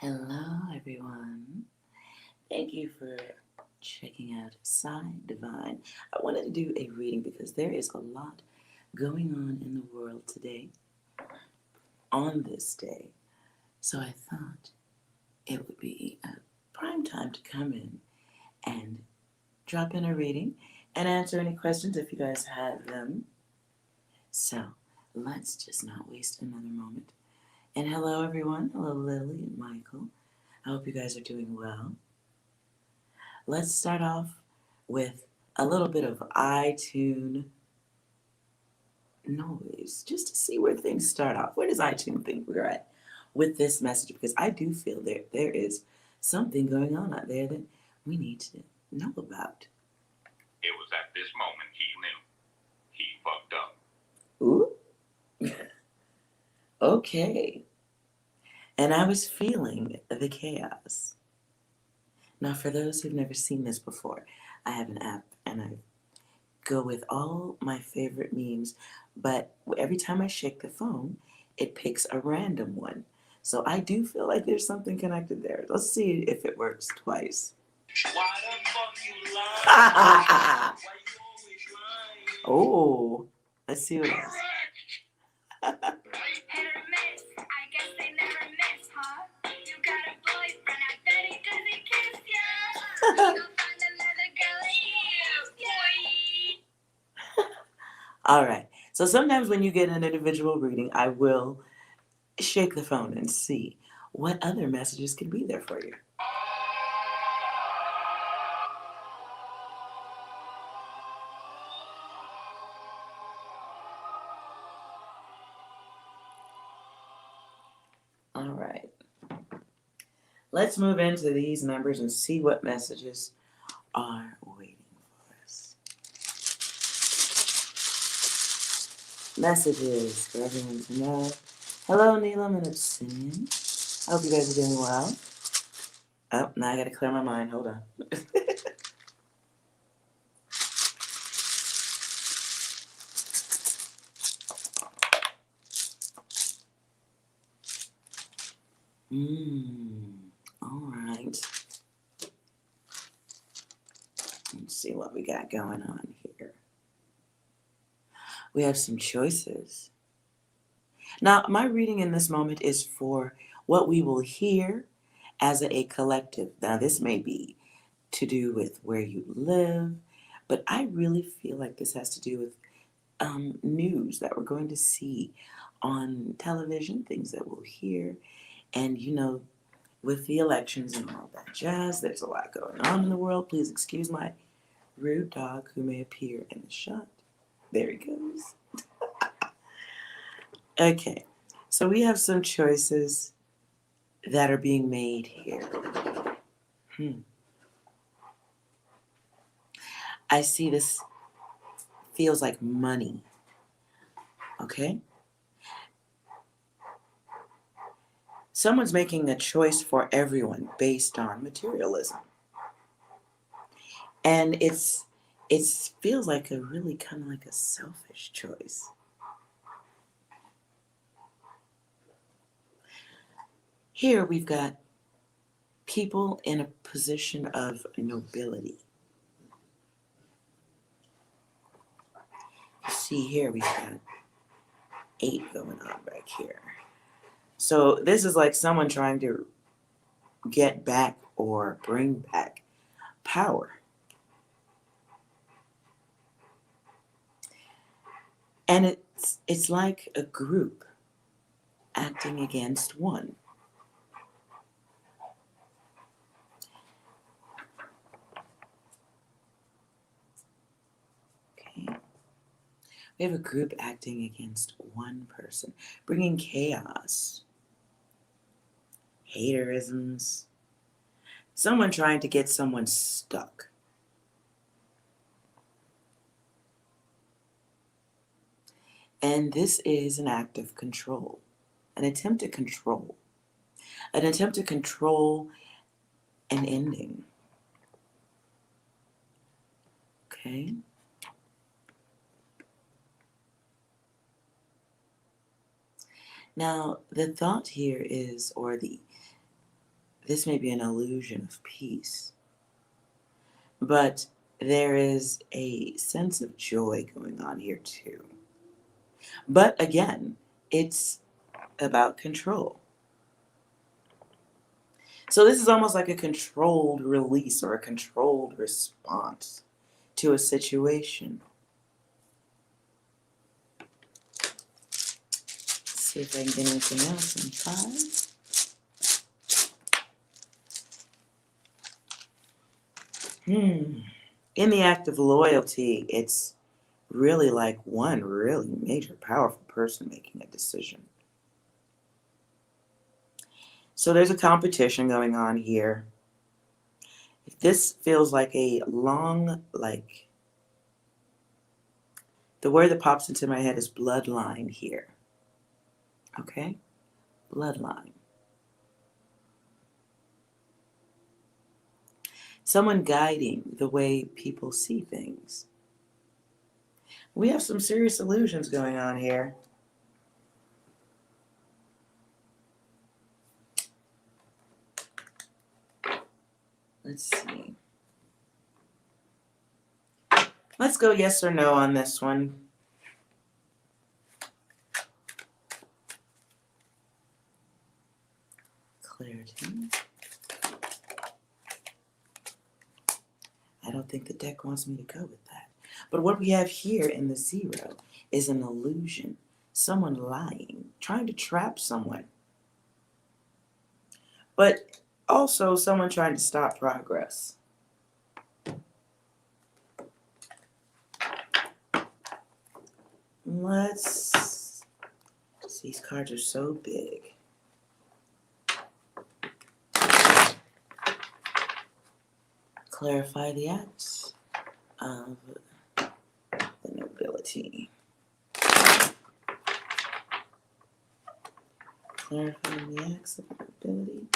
Hello, everyone. Thank you for checking out Side Divine. I wanted to do a reading because there is a lot going on in the world today, on this day. So I thought it would be a prime time to come in and drop in a reading and answer any questions if you guys have them. So let's just not waste another moment. And hello, everyone. Hello, Lily and Michael. I hope you guys are doing well. Let's start off with a little bit of iTunes noise just to see where things start off. Where does iTunes think we're at with this message? Because I do feel there is something going on out there that we need to know about. It was at this moment he knew. He fucked up. Ooh. Okay. And I was feeling the chaos. Now, for those who've never seen this before, I have an app and I go with all my favorite memes, but every time I shake the phone, it picks a random one. So I do feel like there's something connected there. Let's see if it works twice. Why the fuck you lie? Why you always lying? Oh, let's see what else. Hit or miss, I guess they never miss, huh? You got a boyfriend, I bet he doesn't kiss ya. You'll find another girl in you, boy. All right. So sometimes when you get an individual reading, I will shake the phone and see what other messages can be there for you. All right. Let's move into these numbers and see what messages are waiting for us. Messages for everyone to know. Hello, Neelam and Obsidian. I hope you guys are doing well. Oh, now I gotta clear my mind. Hold on. All right. Let's see what we got going on here. We have some choices. Now, my reading in this moment is for what we will hear as a collective. Now, this may be to do with where you live, but I really feel like this has to do with news that we're going to see on television, things that we'll hear, and with the elections and all that jazz, there's a lot going on in the world. Please excuse my rude dog who may appear in the shot. There he goes. Okay, so we have some choices that are being made here. I see this feels like money. Okay? Someone's making a choice for everyone based on materialism. And it feels like a really kind of like a selfish choice. Here we've got people in a position of nobility. You see here we've got 8 going on back here. So this is like someone trying to get back or bring back power. And it's like a group acting against one. Okay. We have a group acting against one person, bringing chaos, haterisms, someone trying to get someone stuck. And this is an act of control, an attempt to control, an attempt to control an ending. Okay? Now, the thought here is, or the this may be an illusion of peace, but there is a sense of joy going on here too. But again, it's about control. So this is almost like a controlled release or a controlled response to a situation. Let's see if I can get anything else in 5. In the act of loyalty, it's really like one really major, powerful person making a decision. So there's a competition going on here. This feels like a long, like, the word that pops into my head is bloodline here. Okay? Bloodline. Someone guiding the way people see things. We have some serious illusions going on here. Let's see. Let's go yes or no on this one. Clarity. I don't think the deck wants me to go with that. But what we have here in the 0 is an illusion. Someone lying, trying to trap someone. But also someone trying to stop progress. Let's, these cards are so big. Clarify the acts of the nobility. Clarifying the acts of the nobility.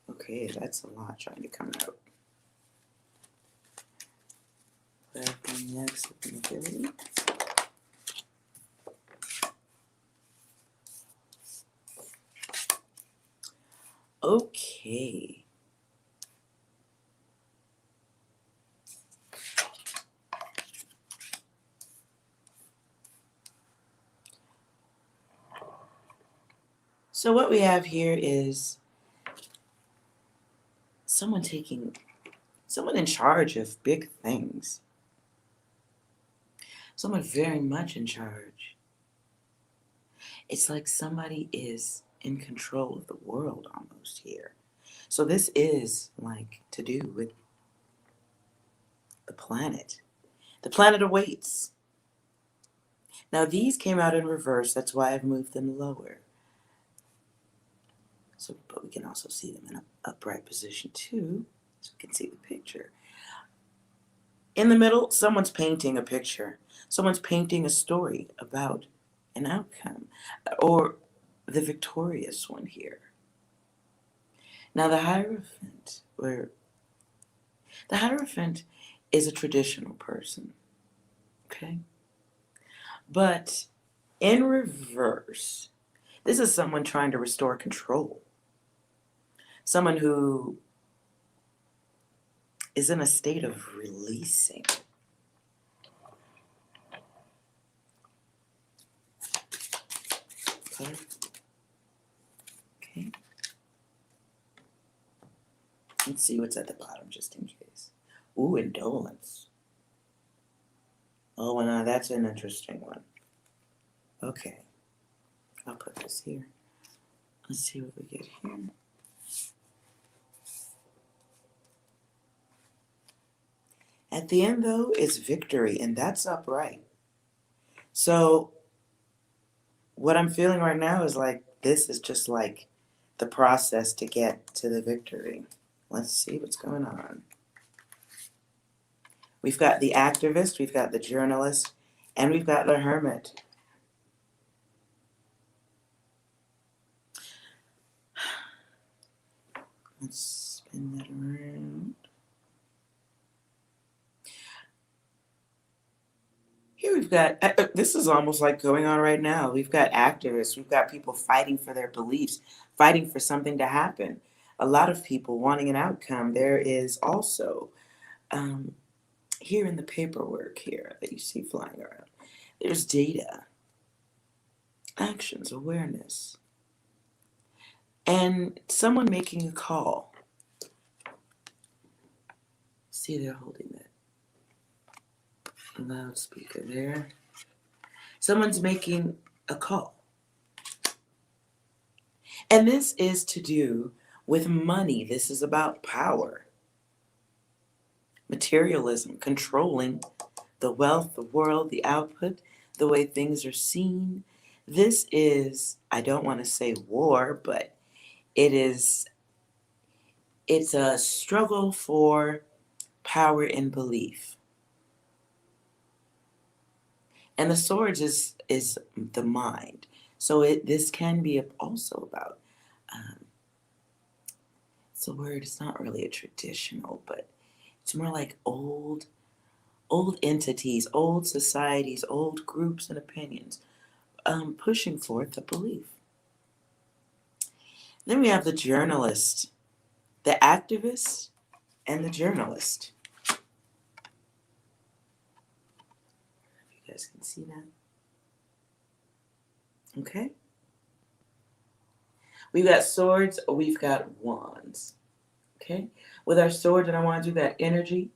Okay, that's a lot trying to come out. Clarifying the acts of the nobility. Okay. So what we have here is someone in charge of big things. Someone very much in charge. It's like somebody is in control of the world almost here. So this is like to do with the planet. The planet awaits. Now these came out in reverse, that's why I've moved them lower. So, but we can also see them in an upright position too, so we can see the picture. In the middle, someone's painting a picture. Someone's painting a story about an outcome, or the victorious one here. Now the Hierophant, is a traditional person, okay? But in reverse, this is someone trying to restore control. Someone who is in a state of releasing. Okay. Let's see what's at the bottom just in case. Ooh, indolence. Oh, well, now that's an interesting one. Okay. I'll put this here. Let's see what we get here. At the end, though, is victory, and that's upright. So what I'm feeling right now is like this is just like the process to get to the victory. Let's see what's going on. We've got the activist, we've got the journalist, And we've got the Hermit. Let's spin that around. Here we've got, this is almost like going on right now. We've got activists, we've got people fighting for their beliefs, fighting for something to happen. A lot of people wanting an outcome. There is also, um, here in the paperwork here that you see flying around, there's data, actions, awareness, and someone making a call. See, they're holding that loudspeaker there. Someone's making a call. And this is to do with money. This is about power, materialism, controlling the wealth, the world, the output, the way things are seen. This is, I don't want to say war, but it's a struggle for power and belief. And the swords is the mind. So this can be also about, um, it's a word, it's not really a traditional, but it's more like old entities, old societies, old groups and opinions, pushing forth a belief. Then we have the journalist, the activist, and the journalist. You guys can see that. Okay. We've got swords, we've got wands. Okay. With our sword and our wands, we've got energy.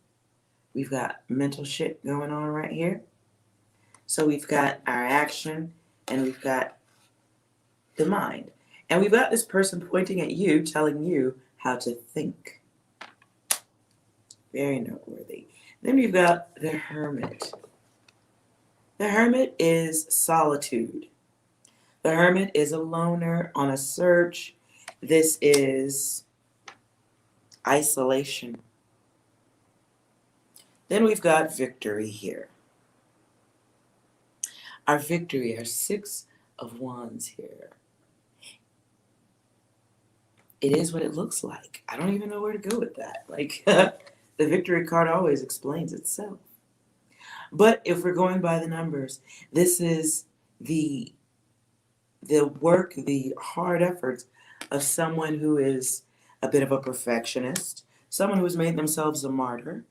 We've got mental shit going on right here. So we've got our action and we've got the mind. And we've got this person pointing at you, telling you how to think. Very noteworthy. Then we've got the hermit. The hermit is solitude. The hermit is a loner on a search. This is isolation. Then we've got victory here. Our victory, our 6 of wands here. It is what it looks like. I don't even know where to go with that. Like, the victory card always explains itself. But if we're going by the numbers, this is the work, the hard efforts of someone who is a bit of a perfectionist, someone who has made themselves a martyr,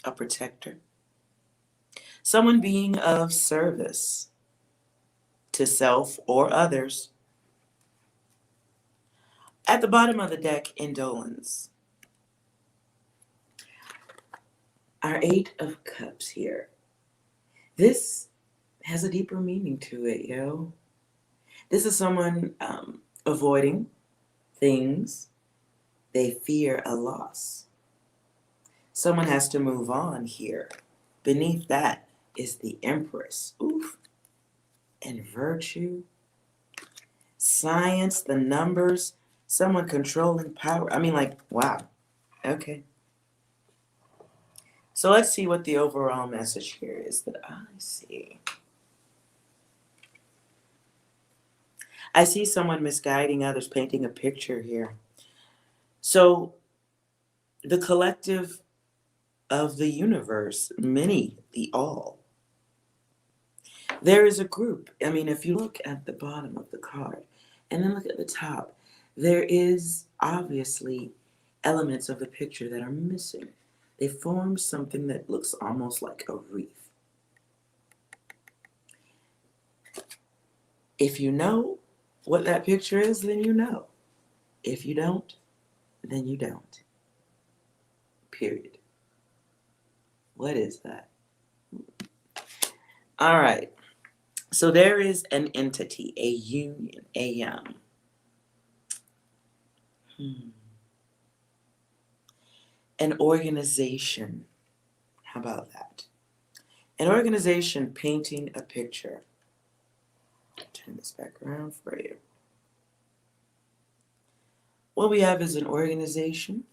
a protector, someone being of service to self or others. At the bottom of the deck, indolence. Our 8 of cups here. This has a deeper meaning to it, yo. This is someone avoiding things. They fear a loss. Someone has to move on here. Beneath that is the Empress. Oof. And virtue. Science, the numbers. Someone controlling power. I mean, like, wow. Okay. So let's see what the overall message here is that I see. I see someone misguiding others, painting a picture here. So the collective of the universe, many, the all. There is a group. I mean, if you look at the bottom of the card and then look at the top, there is obviously elements of the picture that are missing. They form something that looks almost like a wreath. If you know what that picture is, then you know. If you don't, then you don't. Period. What is that? All right. So there is an entity, a union, an organization. How about that? An organization painting a picture. Turn this back around for you. What we have is an organization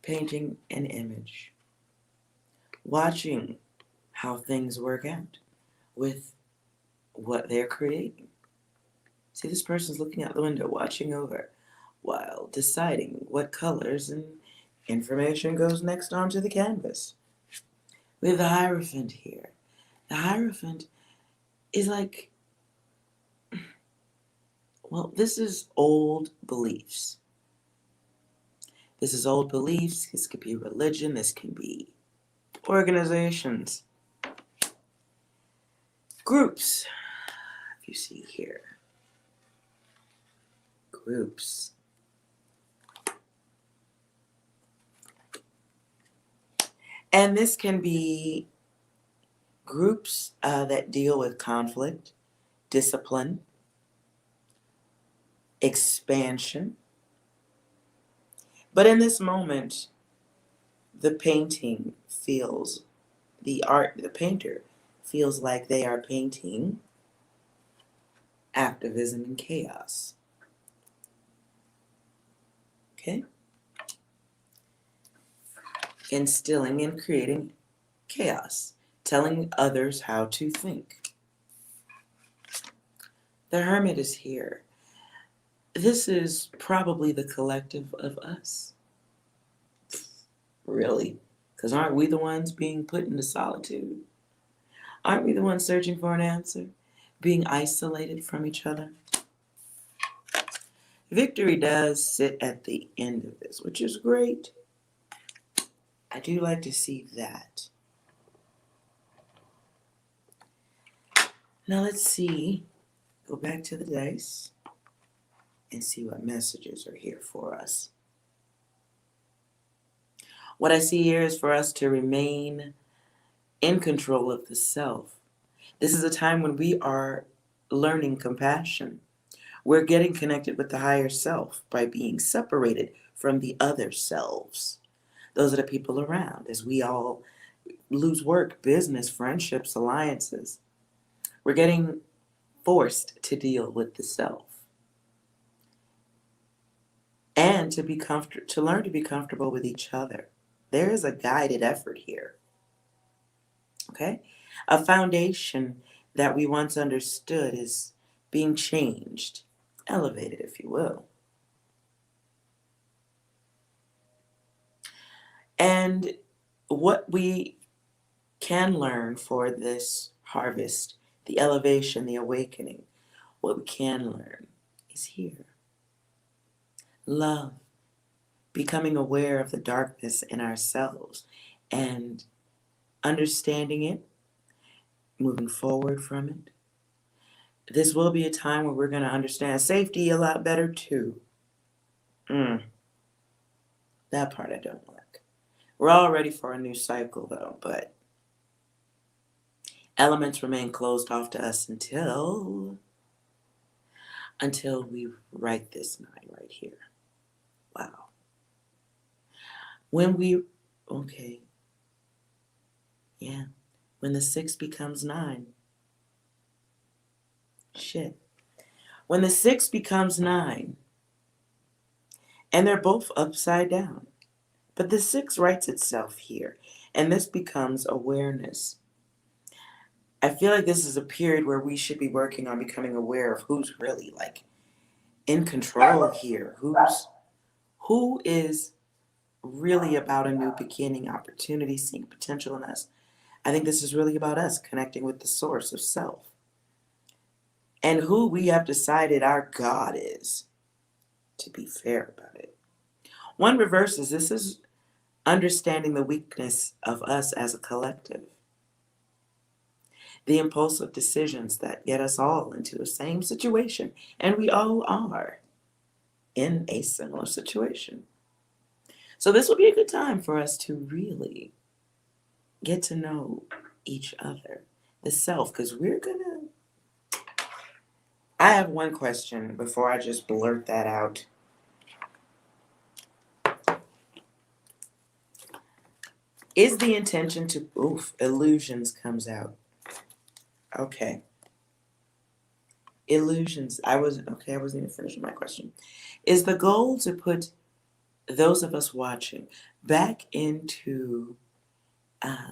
painting an image, watching how things work out with what they're creating. See, this person's looking out the window, watching over, while deciding what colors and information goes next onto the canvas. We have the Hierophant here. The Hierophant is like, well, this is old beliefs. This is old beliefs. This could be religion. This can be organizations, groups. If you see here, groups. And this can be groups that deal with conflict, discipline, expansion. But in this moment, the painting feels, the painter feels like they are painting activism and chaos. Okay? Instilling and creating chaos, telling others how to think. The Hermit is here. This is probably the collective of us. Really? Because aren't we the ones being put into solitude? Aren't we the ones searching for an answer? Being isolated from each other? Victory does sit at the end of this, which is great. I do like to see that. Now let's see. Go back to the dice and see what messages are here for us. What I see here is for us to remain in control of the self. This is a time when we are learning compassion. We're getting connected with the higher self by being separated from the other selves. Those are the people around as we all lose work, business, friendships, alliances. We're getting forced to deal with the self. And to learn to be comfortable with each other. There is a guided effort here. Okay? A foundation that we once understood is being changed, elevated, if you will. And what we can learn for this harvest, the elevation, the awakening, what we can learn is here. Love, becoming aware of the darkness in ourselves and understanding it, moving forward from it. This will be a time where we're going to understand safety a lot better too. That part I don't like. We're all ready for a new cycle though, but elements remain closed off to us until we write this 9 right here. Wow. When the 6 becomes 9. Shit. When the 6 becomes 9, and they're both upside down, but the 6 writes itself here, and this becomes awareness. I feel like this is a period where we should be working on becoming aware of who's really like in control here, who is really about a new beginning, opportunity, seeing potential in us. I think this is really about us connecting with the source of self and who we have decided our God is, to be fair about it. One reverses, this is understanding the weakness of us as a collective. The impulsive decisions that get us all into the same situation, and we all are in a similar situation. So this will be a good time for us to really get to know each other, the self, because I have one question before I just blurt that out. Is the intention to, illusions comes out. Okay. Illusions. I wasn't even finishing my question. Is the goal to put those of us watching back into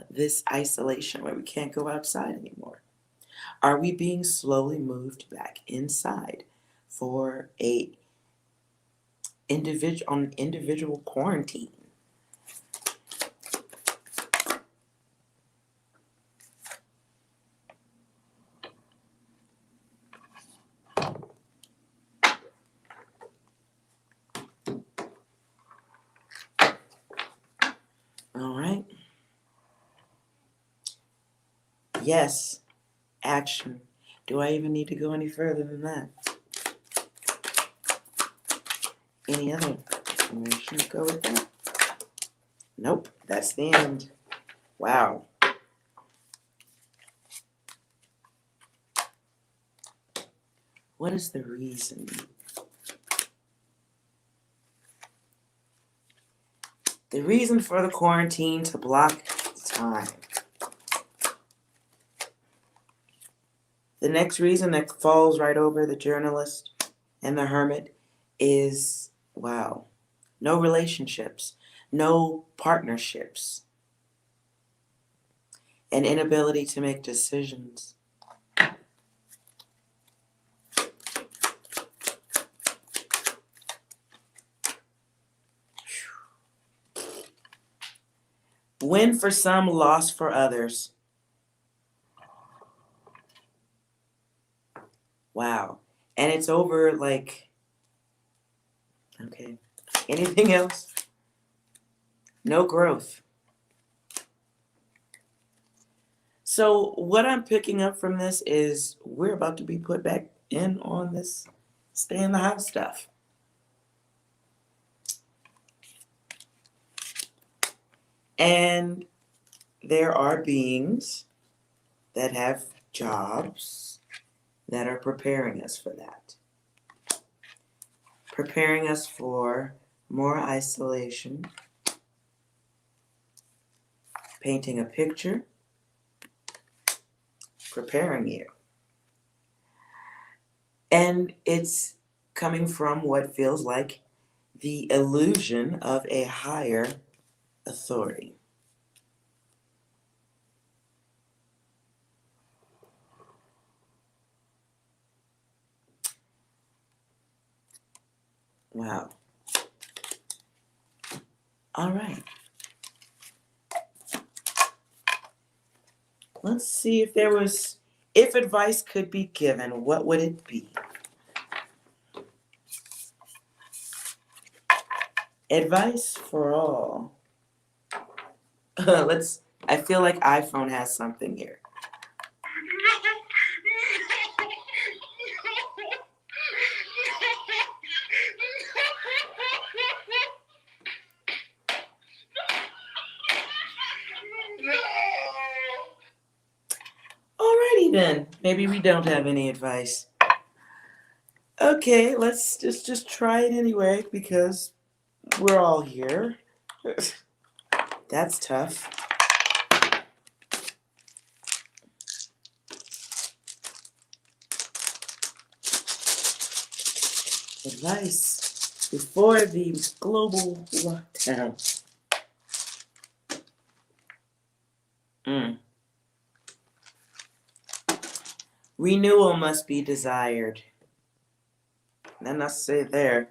this isolation where we can't go outside anymore? Are we being slowly moved back inside for a individual quarantine? All right. Yes, action. Do I even need to go any further than that? Any other information to go with that? Nope, that's the end. Wow. What is the reason? The reason for the quarantine to block time. The next reason that falls right over the journalist and the hermit is, wow, no relationships, no partnerships, an inability to make decisions. Win for some, loss for others. Wow. And it's over like, okay. Anything else? No growth. So what I'm picking up from this is we're about to be put back in on this stay in the house stuff. And there are beings that have jobs that are preparing us for that. Preparing us for more isolation, painting a picture, preparing you. And it's coming from what feels like the illusion of a higher authority. Wow. All right. Let's see if advice could be given, what would it be? Advice for all. I feel like iPhone has something here. Alrighty then. Maybe we don't have any advice. Okay, let's just try it anyway because we're all here. That's tough. Advice before the global lockdown. Renewal must be desired. Then I say there.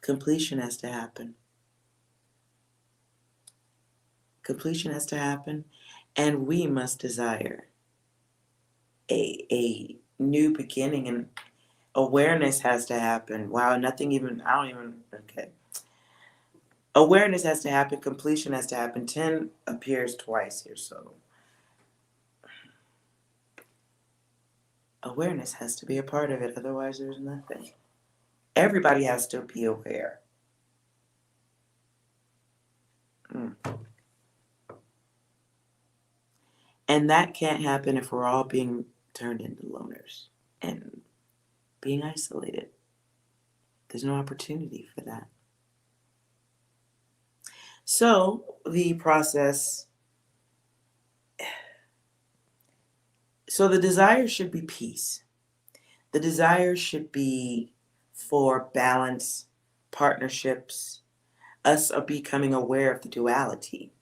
Completion has to happen. Completion has to happen, and we must desire a new beginning, and awareness has to happen. Wow, okay. Awareness has to happen, completion has to happen. 10 appears twice here, so awareness has to be a part of it, otherwise there's nothing. Everybody has to be aware. And that can't happen if we're all being turned into loners and being isolated. There's no opportunity for that. So the desire should be peace. The desire should be for balance, partnerships, us becoming aware of the duality.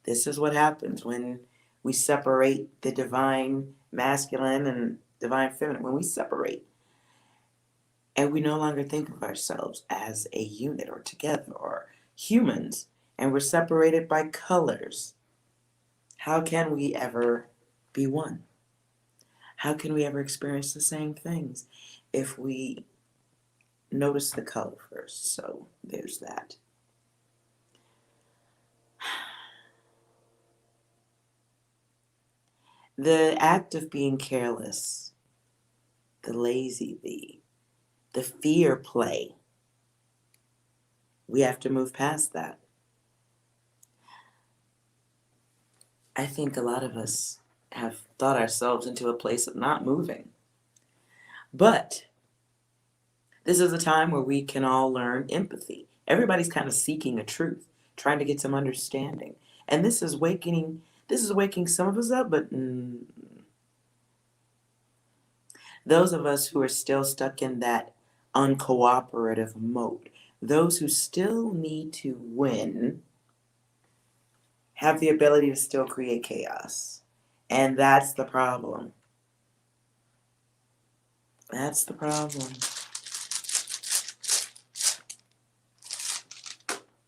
This is what happens when we separate the divine masculine and divine feminine. When we separate and we no longer think of ourselves as a unit or together or humans, and we're separated by colors, how can we ever be one? How can we ever experience the same things if we notice the color first? So there's that. The act of being careless, the lazy, the fear play, we have to move past that. I think a lot of us have thought ourselves into a place of not moving. But this is a time where we can all learn empathy. Everybody's kind of seeking a truth, trying to get some understanding. And this is waking some of us up, but those of us who are still stuck in that uncooperative mode, those who still need to win, have the ability to still create chaos. And that's the problem. That's the problem.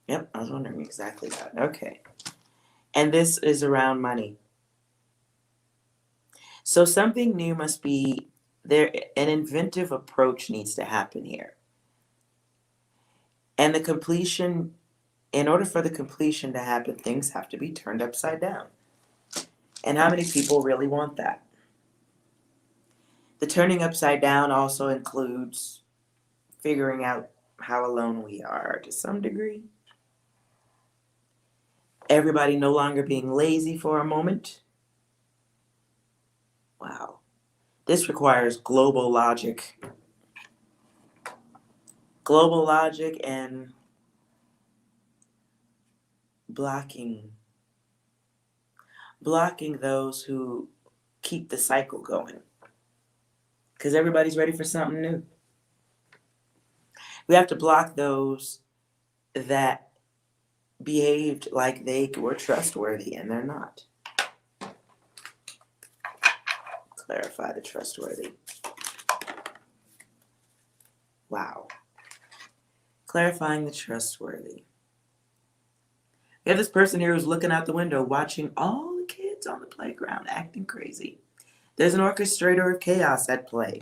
Yep, I was wondering exactly that. Okay. And this is around money. So something new must be there. An inventive approach needs to happen here. And in order for the completion to happen, things have to be turned upside down. And how many people really want that? The turning upside down also includes figuring out how alone we are to some degree. Everybody no longer being lazy for a moment. Wow. This requires global logic. Global logic and blocking those who keep the cycle going. Because everybody's ready for something new. We have to block those that behaved like they were trustworthy and they're not. Clarify the trustworthy. Wow. Clarifying the trustworthy. We have this person here who's looking out the window watching all the kids on the playground acting crazy. There's an orchestrator of chaos at play.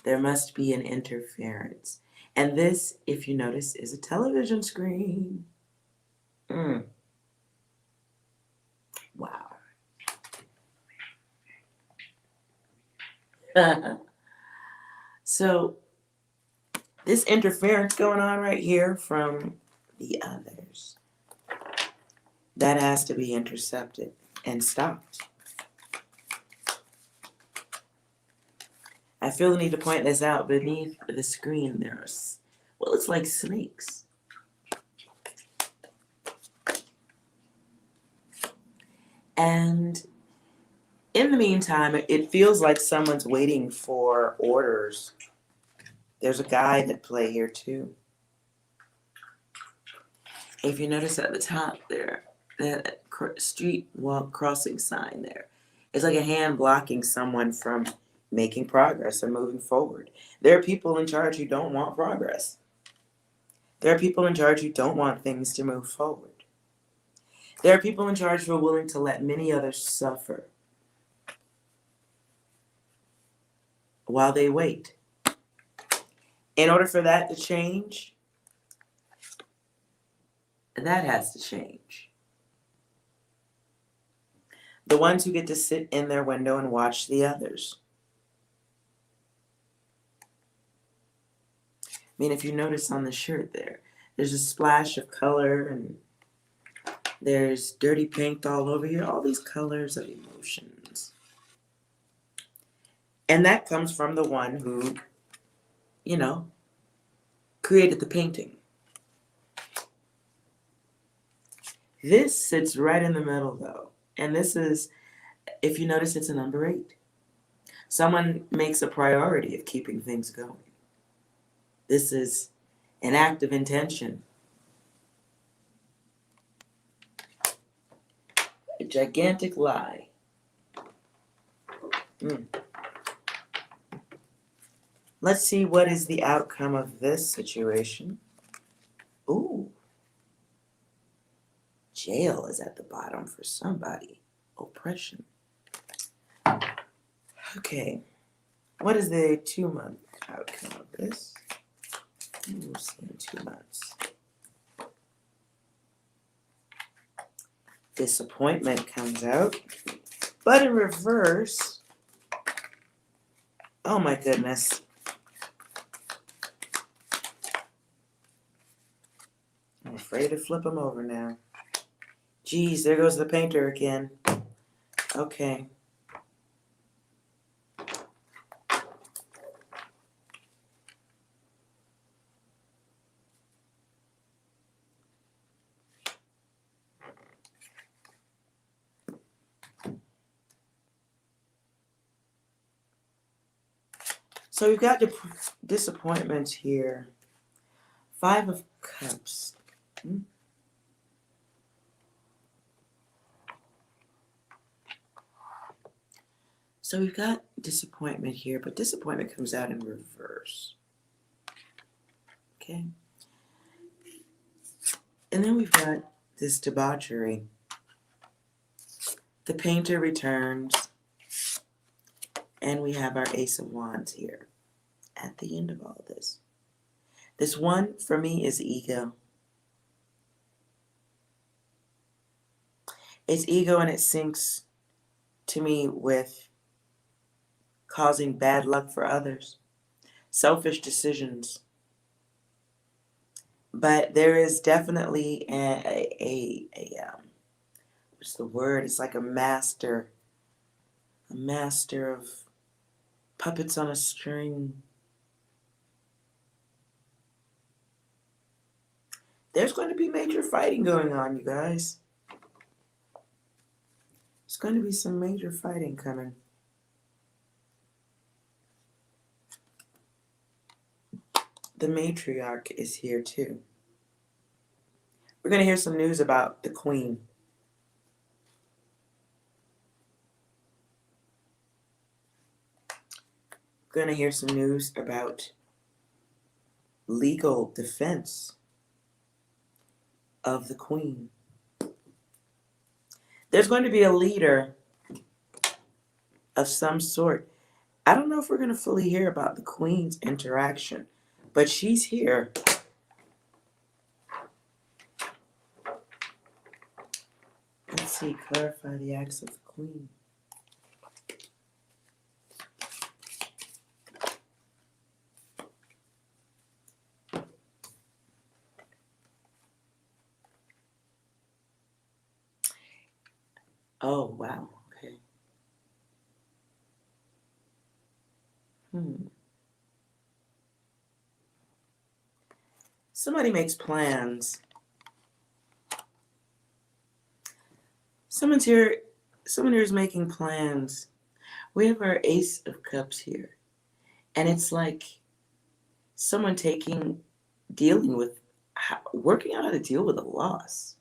There must be an interference. And this, if you notice, is a television screen. Wow. So, this interference going on right here from the others, that has to be intercepted and stopped. I feel the need to point this out. Beneath the screen, there's what looks like snakes. And in the meantime, it feels like someone's waiting for orders. There's a guide at play here too. If you notice at the top there, that street walk crossing sign there, it's like a hand blocking someone from making progress and moving forward. There are people in charge who don't want progress. There are people in charge who don't want things to move forward. There are people in charge who are willing to let many others suffer while they wait. In order for that to change, that has to change. The ones who get to sit in their window and watch the others. I mean, if you notice on the shirt there's a splash of color and there's dirty paint all over here, all these colors of emotions. And that comes from the one who, created the painting. This sits right in the middle, though. And this is, if you notice, it's a number 8. Someone makes a priority of keeping things going. This is an act of intention. A gigantic lie. Let's see what is the outcome of this situation. Ooh. Jail is at the bottom for somebody. Oppression. Okay. What is the 2-month outcome of this? We'll see in 2 months. Disappointment comes out. But in reverse, oh my goodness. I'm afraid to flip them over now. Geez, there goes the painter again. Okay. So we've got disappointment here. 5 of Cups. So we've got disappointment here, but disappointment comes out in reverse. Okay. And then we've got this debauchery. The painter returns, and we have our Ace of Wands here at the end of all this. This one, for me, is ego. It's ego, and it syncs to me with causing bad luck for others. Selfish decisions. But there is definitely what's the word? It's like a master of puppets on a string. There's going to be major fighting going on, you guys. There's going to be some major fighting coming. The matriarch is here too. We're going to hear some news about the queen. We're going to hear some news about legal defense of the queen. There's going to be a leader of some sort. I don't know if we're going to fully hear about the queen's interaction, but she's here. Let's see, clarify the acts of the queen. Oh, wow. Okay. Somebody makes plans. Someone here is making plans. We have our Ace of Cups here. And it's like someone working out how to deal with a loss.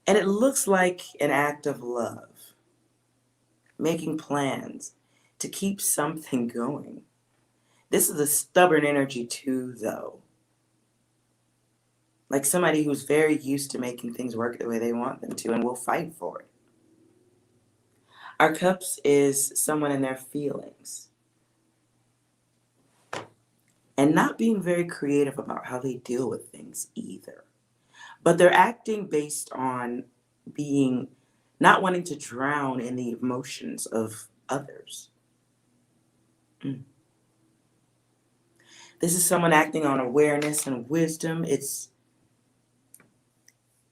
And it looks like an act of love. Making plans to keep something going. This is a stubborn energy too, though. Like somebody who's very used to making things work the way they want them to and will fight for it. Our Cups is someone in their feelings. And not being very creative about how they deal with things either. But they're acting based on not wanting to drown in the emotions of others. This is someone acting on awareness and wisdom. It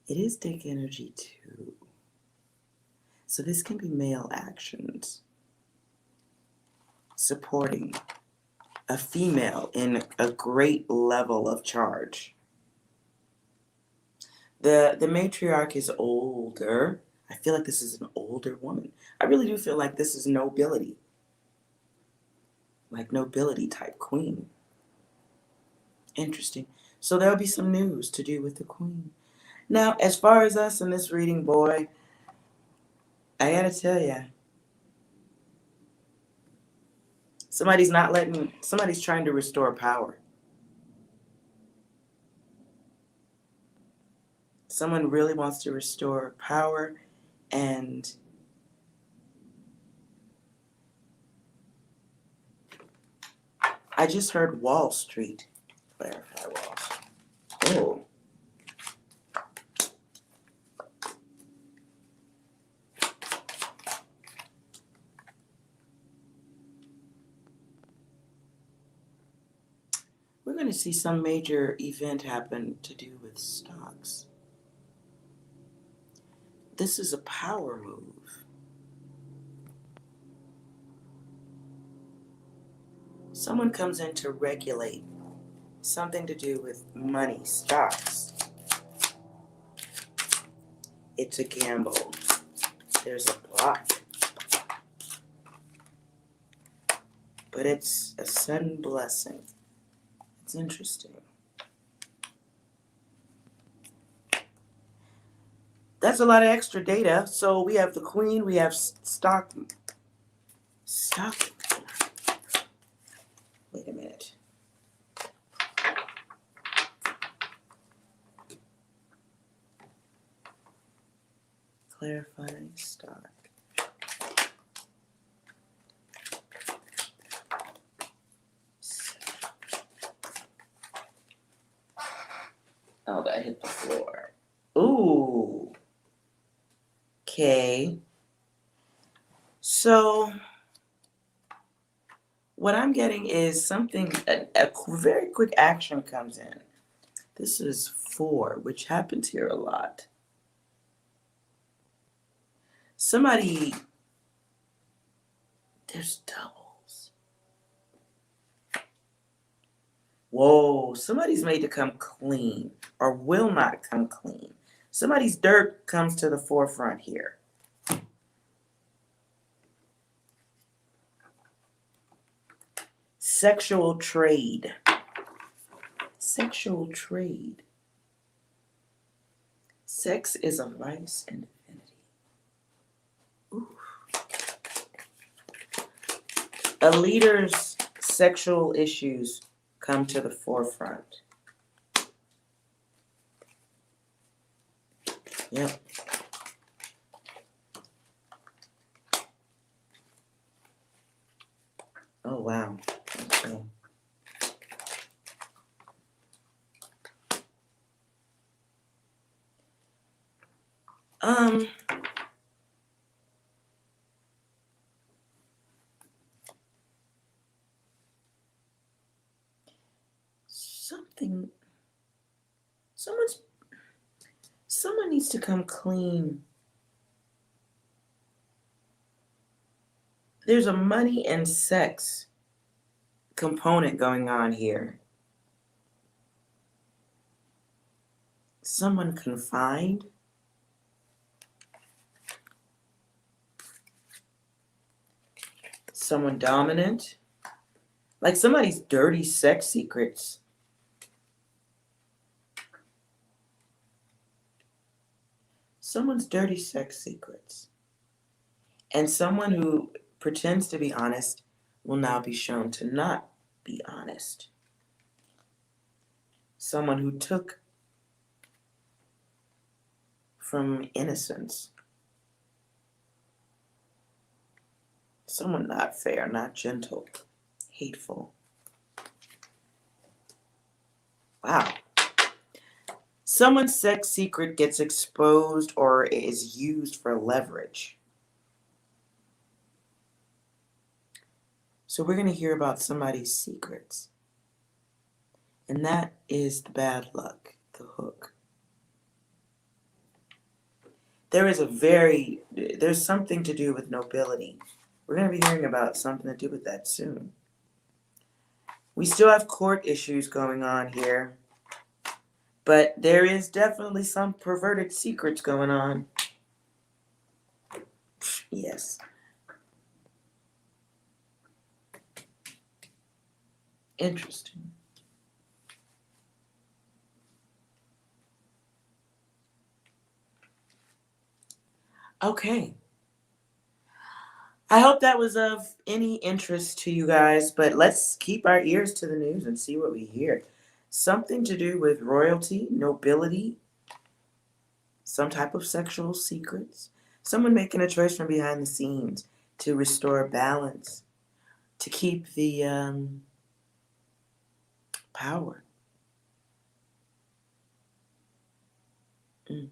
is dick energy too. So this can be male actions. Supporting a female in a great level of charge. The matriarch is older. I feel like this is an older woman. I really do feel like this is nobility. Like nobility type queen. Interesting. So there'll be some news to do with the queen. Now, as far as us in this reading, boy, I gotta tell ya, somebody's trying to restore power. Someone really wants to restore power, and I just heard Wall Street. Clarify Wall Street. Oh. We're going to see some major event happen to do with stocks. This is a power move. Someone comes in to regulate something to do with money, stocks. It's a gamble. There's a block. But it's a sudden blessing. It's interesting. That's a lot of extra data. So we have the queen, we have stock. Wait a minute. Clarifying stock. Oh, that hit the floor. Ooh. Okay. So what I'm getting is something, a very quick action comes in. This is 4, which happens here a lot. Somebody, there's doubles. Whoa, somebody's made to come clean or will not come clean. Somebody's dirt comes to the forefront here. Sexual trade. Sexual trade. Sex is a vice and affinity. Ooh. A leader's sexual issues come to the forefront. Yep. Oh, wow. Okay. Something, someone needs to come clean. There's a money and sex component going on here. Someone confined. Someone dominant. Like somebody's dirty sex secrets. Someone's dirty sex secrets. And someone who pretends to be honest will now be shown to not be honest. Someone who took from innocence. Someone not fair, not gentle, hateful. Wow. Someone's sex secret gets exposed or is used for leverage. So we're going to hear about somebody's secrets. And that is the bad luck, the hook. There's something to do with nobility. We're going to be hearing about something to do with that soon. We still have court issues going on here. But there is definitely some perverted secrets going on. Yes. Interesting. Okay. I hope that was of any interest to you guys, but let's keep our ears to the news and see what we hear. Something to do with royalty, nobility, some type of sexual secrets, someone making a choice from behind the scenes to restore balance, to keep the power. Mm.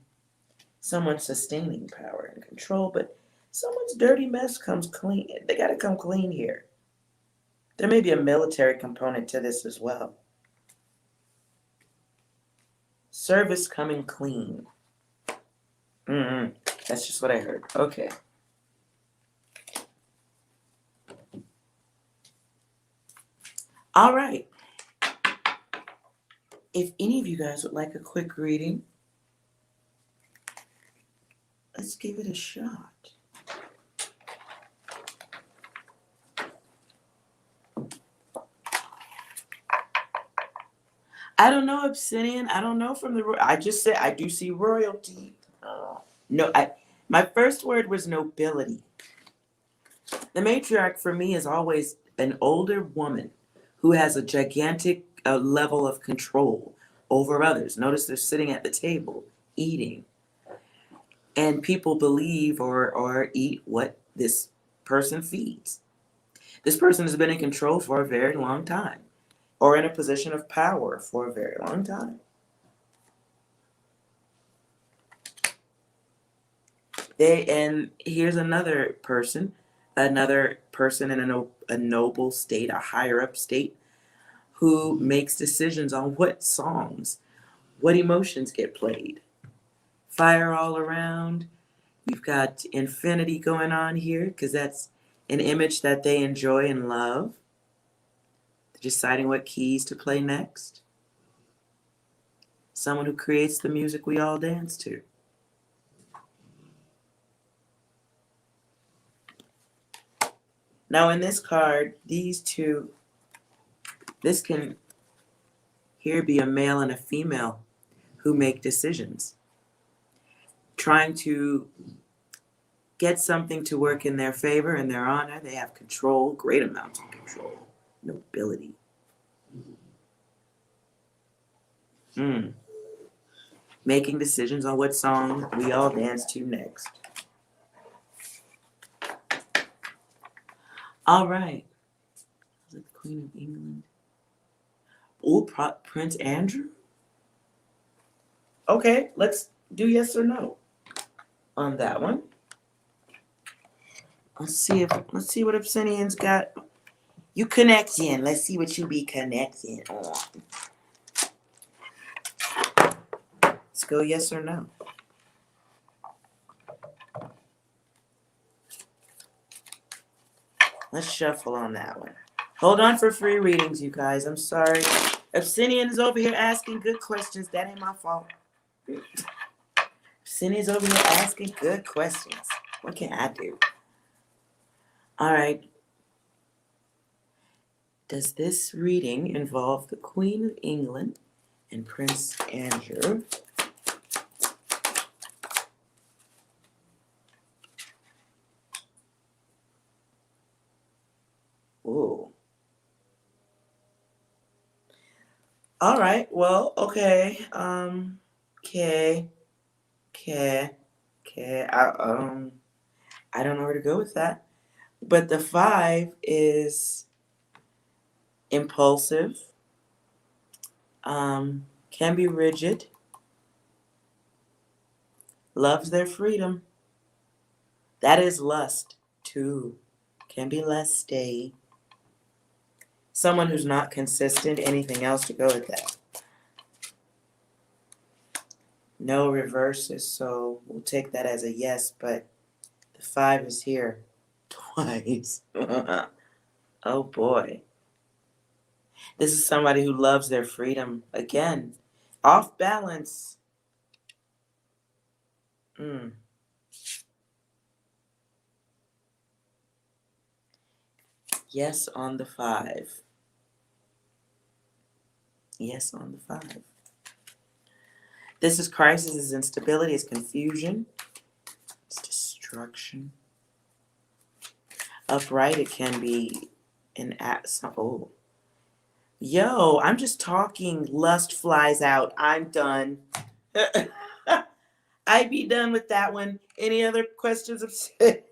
Someone sustaining power and control, but someone's dirty mess comes clean. They got to come clean here. There may be a military component to this as well. Service coming clean. Mm-mm. That's just what I heard. Okay. All right. If any of you guys would like a quick reading, let's give it a shot. I don't know, Obsidian. I don't know from the. I just said I do see royalty. No, my first word was nobility. The matriarch for me is always an older woman who has a gigantic level of control over others. Notice they're sitting at the table eating, and people believe or eat what this person feeds. This person has been in control for a very long time, or in a position of power for a very long time. And here's another person in a noble state, a higher up state, who makes decisions on what songs, what emotions get played. Fire all around. You've got infinity going on here because that's an image that they enjoy and love. Deciding what keys to play next. Someone who creates the music we all dance to. Now in this card, this can here be a male and a female who make decisions, trying to get something to work in their favor, in their honor. They have control, great amounts of control, nobility. Making decisions on what song we all dance to next. All right. Was it the Queen of England? Oh, Prince Andrew? Okay, let's do yes or no on that one. Let's see what Obsidian's got. You connecting. Let's see what you be connecting on. Let's go yes or no. Let's shuffle on that one. Hold on for free readings, you guys. I'm sorry. Obsidian is over here asking good questions. That ain't my fault. Obsidian's over here asking good questions. What can I do? All right. Does this reading involve the Queen of England and Prince Andrew? Ooh. All right. Well, okay. Okay. Okay. Okay. I don't know where to go with that. But the 5 is impulsive. Can be rigid. Loves their freedom. That is lust too. Can be lusty. Someone who's not consistent. Anything else to go with that? No reverses, so we'll take that as a yes, but the 5 is here twice. Oh boy. This is somebody who loves their freedom. Again, Off balance. Mm. Yes on the 5. Yes on the 5. This is crisis, is instability, is confusion, it's destruction. Upright, it can be an oh. Yo, I'm just talking. Lust flies out. I'm done. I'd be done with that one. Any other questions, Obsidian?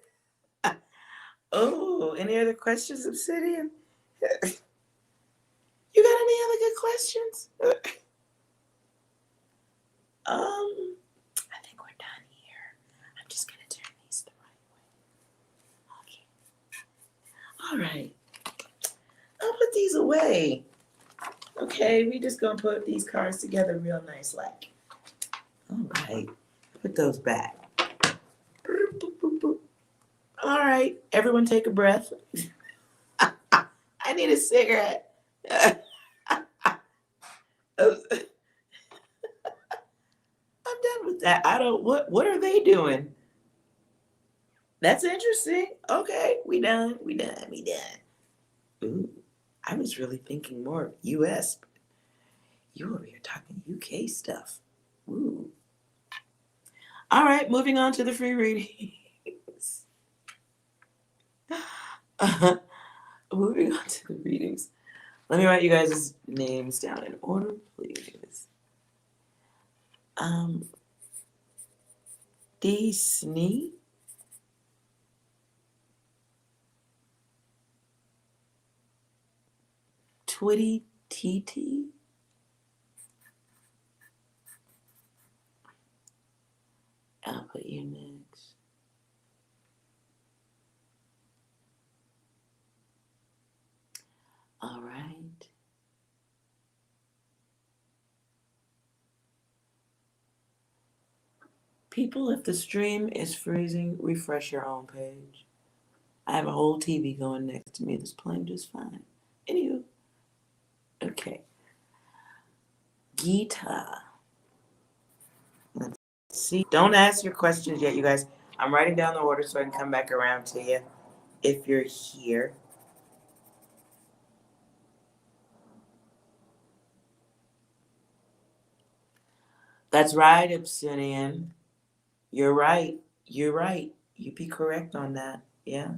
Oh, any other questions, Obsidian? You got any other good questions? I think we're done here. I'm just gonna turn these the right way. Okay. All right. I'll put these away. Okay, we just gonna put these cards together real nice like. All right. Put those back. Boop, boop, boop, boop. All right, everyone take a breath. I need a cigarette. I'm done with that. I don't what are they doing? That's interesting. Okay, we done. Ooh, I was really thinking more of US. You over here talking UK stuff. Ooh. All right, moving on to the free readings. Moving on to the readings. Let me write you guys' names down in order, please. Disney. Twitty TT. I'll put you next. All right. People, if the stream is freezing, refresh your own page. I have a whole TV going next to me that's playing just fine. Anywho, okay. Gita. Let's see. Don't ask your questions yet, you guys. I'm writing down the order so I can come back around to you if you're here. That's right, Obsidian. You're right. You're right. You be correct on that. Yeah.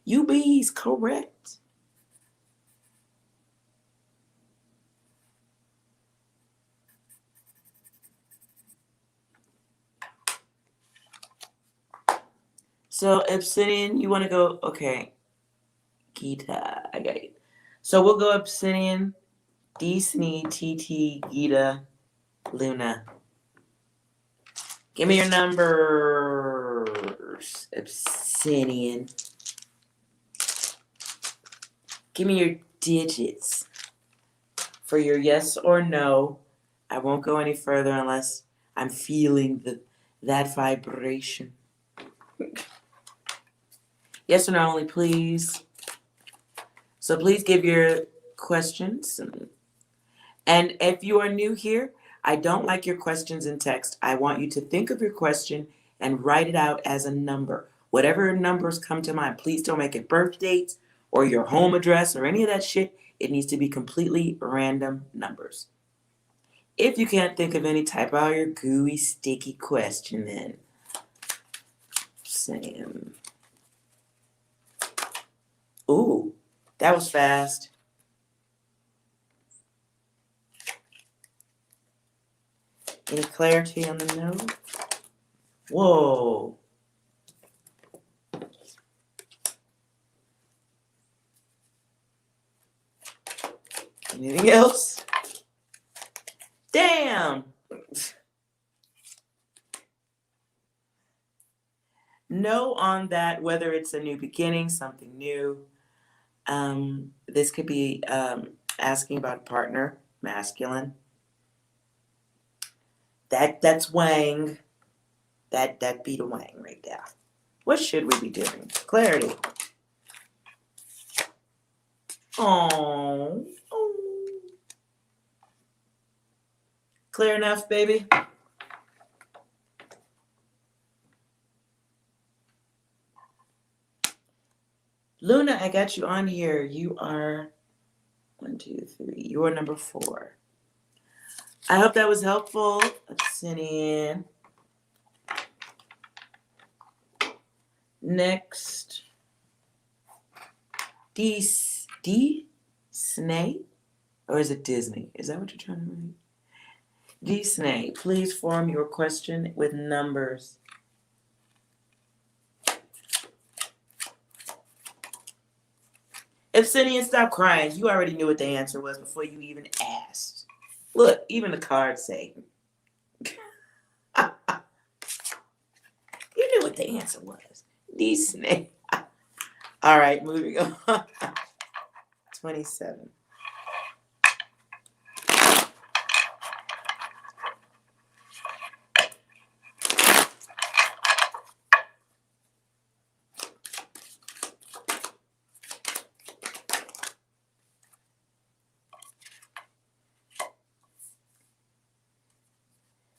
You be's correct. So Obsidian, you want to go? Okay, Gita, I got it. So we'll go Obsidian, Disney, TT, Gita, Luna. Give me your numbers, Obsidian. Give me your digits for your yes or no. I won't go any further unless I'm feeling that vibration. Yes or no only, please. So please give your questions. And if you are new here, I don't like your questions in text. I want you to think of your question and write it out as a number. Whatever numbers come to mind, please don't make it birth dates or your home address or any of that shit. It needs to be completely random numbers. If you can't think of any, type out your gooey, sticky question then. Sam. Ooh, that was fast. Any clarity on the note? Whoa. Anything else? Damn. No on that, whether it's a new beginning, something new. This could be asking about a partner, masculine. That's Wang. That be the Wang right there. What should we be doing? Clarity. Oh. Clear enough, baby? Luna, I got you on here. You are 1, 2, 3. You are number 4. I hope that was helpful. Let's send in. Next. Snake? Or is it Disney? Is that what you're trying to read? Snake, please form your question with numbers. If Cindy stop crying, you already knew what the answer was before you even asked. Look, even the cards say. You knew what the answer was. Snake. All right, moving on. 27.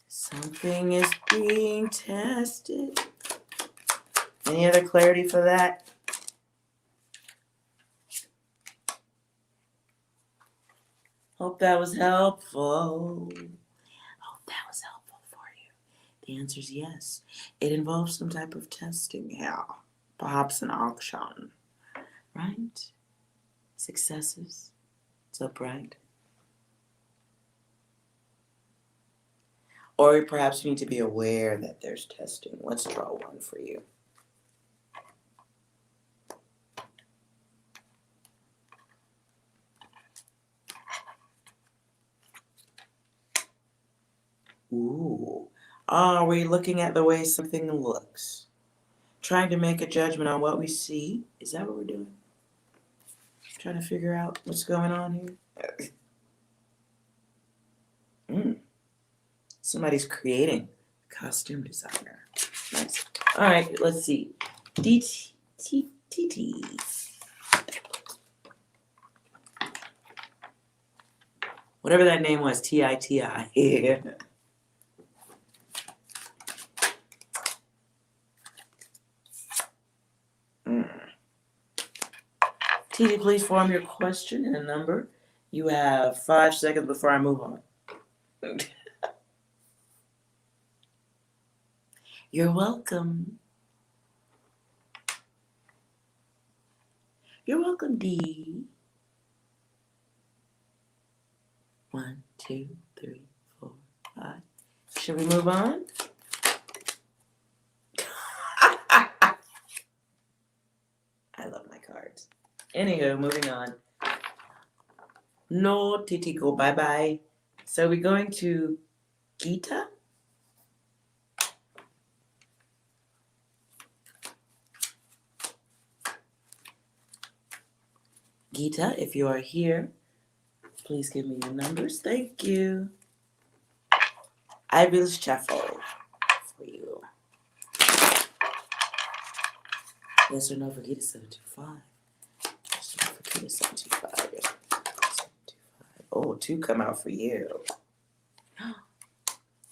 Something is being tested. Any other clarity for that? Hope that was helpful. Hope that was helpful for you. The answer is yes. It involves some type of testing here. Perhaps an auction. Right? Successes. It's upright. Or perhaps you need to be aware that there's testing. Let's draw one for you. Ooh. Are we looking at the way something looks? Trying to make a judgment on what we see? Is that what we're doing? Trying to figure out what's going on here? Somebody's creating. Costume designer. Nice. All right, let's see. DTT. Whatever that name was, TITI. Yeah. TT, please form your question and a number. You have 5 seconds before I move on. You're welcome. You're welcome, D. 1, 2, 3, 4, 5. Should we move on? I love my cards. Anywho, moving on. No, Titi, go bye-bye. So we're going to Gita? Gita, if you are here, please give me your numbers. Thank you. I will shuffle for you. Yes or no for Gita 725. Yes or no for Gita 725. 725. Oh, 2 come out for you.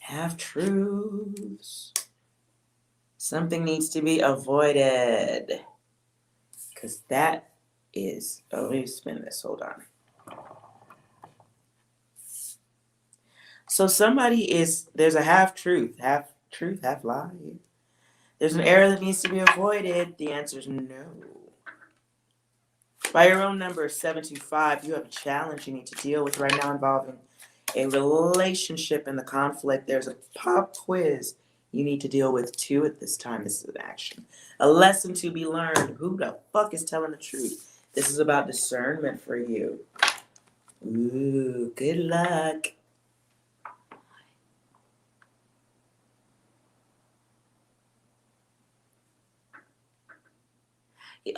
Half truths. Something needs to be avoided. Because that is. Oh, let me spin this. Hold on. So there's a half truth, half lie. There's an error that needs to be avoided. The answer is no. By your own number, 725, you have a challenge you need to deal with right now involving a relationship and the conflict. There's a pop quiz you need to deal with too at this time. This is an action. A lesson to be learned. Who the fuck is telling the truth? This is about discernment for you. Ooh, good luck.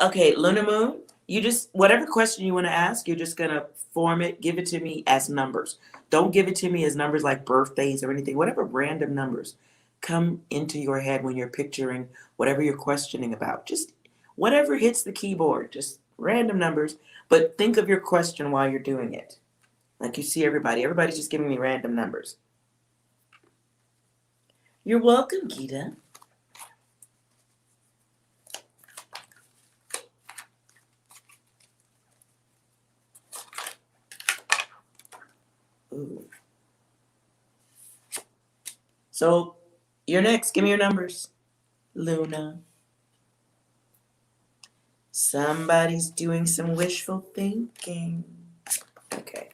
Okay, Luna Moon, you just, whatever question you want to ask, you're just going to form it, give it to me as numbers. Don't give it to me as numbers like birthdays or anything. Whatever random numbers come into your head when you're picturing whatever you're questioning about. Just whatever hits the keyboard, just random numbers. But think of your question while you're doing it. Like you see everybody. Everybody's just giving me random numbers. You're welcome, Gita. Ooh. So, you're next. Give me your numbers, Luna. Somebody's doing some wishful thinking. Okay.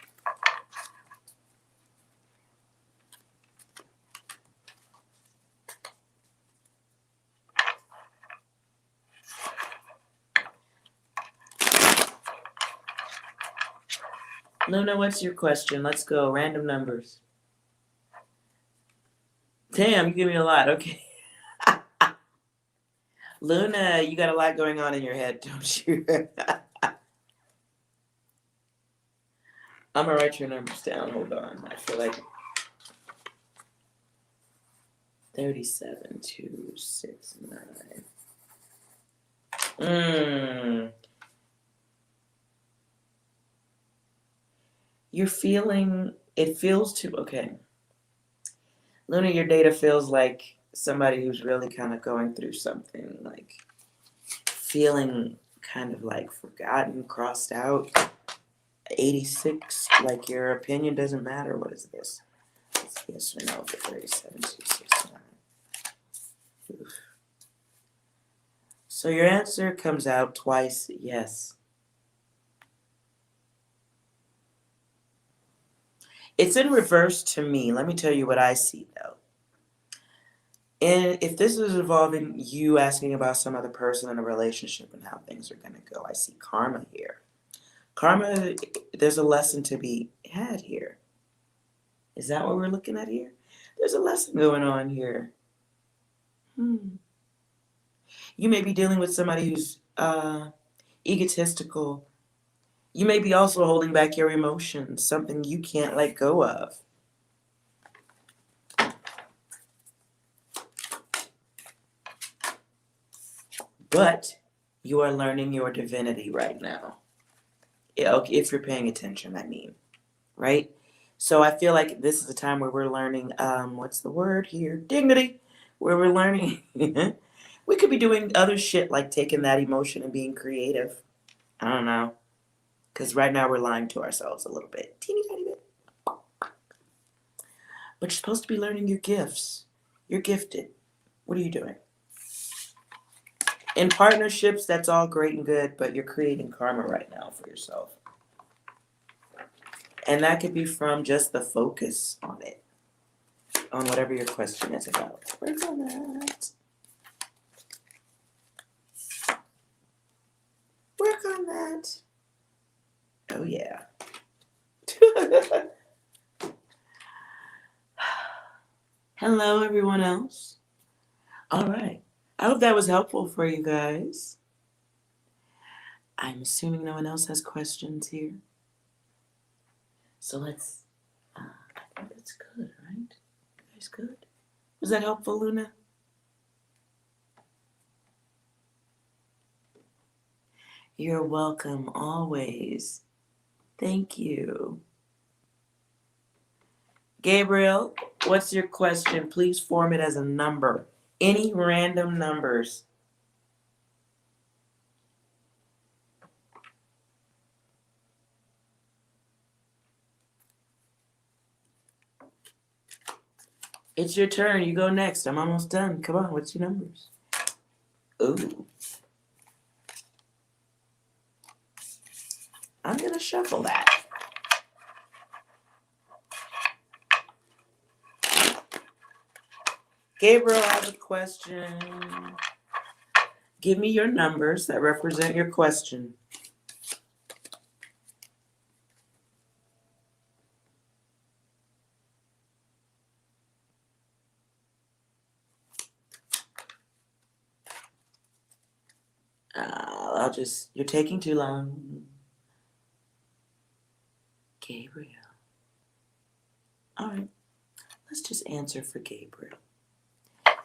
Luna, what's your question? Let's go. Random numbers. Damn, you give me a lot. Okay. Luna, you got a lot going on in your head, don't you? I'm going to write your numbers down. Hold on. I feel like 37, 2, 6, 9. You're feeling, it feels too, okay. Luna, your data feels like somebody who's really kind of going through something, like feeling kind of like forgotten, crossed out. 86, like your opinion doesn't matter. What is this? It's yes or no for 37, 2, 6, 9. Oof. So your answer comes out twice, yes. It's in reverse to me. Let me tell you what I see though. And if this is involving you asking about some other person in a relationship and how things are going to go, I see karma here. Karma, there's a lesson to be had here. Is that what we're looking at here? There's a lesson going on here. You may be dealing with somebody who's egotistical. You may be also holding back your emotions, something you can't let go of. But you are learning your divinity right now. If you're paying attention, I mean, right? So I feel like this is a time where we're learning, what's the word here? Dignity. Where we're learning. We could be doing other shit like taking that emotion and being creative. I don't know. Because right now we're lying to ourselves a little bit. Teeny tiny bit. But you're supposed to be learning your gifts. You're gifted. What are you doing? In partnerships, that's all great and good, but you're creating karma right now for yourself. And that could be from just the focus on it, on whatever your question is about. Work on that. Work on that. Oh, yeah. Hello, everyone else. All right. I hope that was helpful for you guys. I'm assuming no one else has questions here. So let's, I think that's good, right? That's good. Was that helpful, Luna? You're welcome, always. Thank you. Gabriel, what's your question? Please form it as a number. Any random numbers. It's your turn. You go next. I'm almost done. Come on, what's your numbers? Ooh. I'm going to shuffle that. Gabriel, I have a question. Give me your numbers that represent your question. You're taking too long. Gabriel. All right, let's just answer for Gabriel.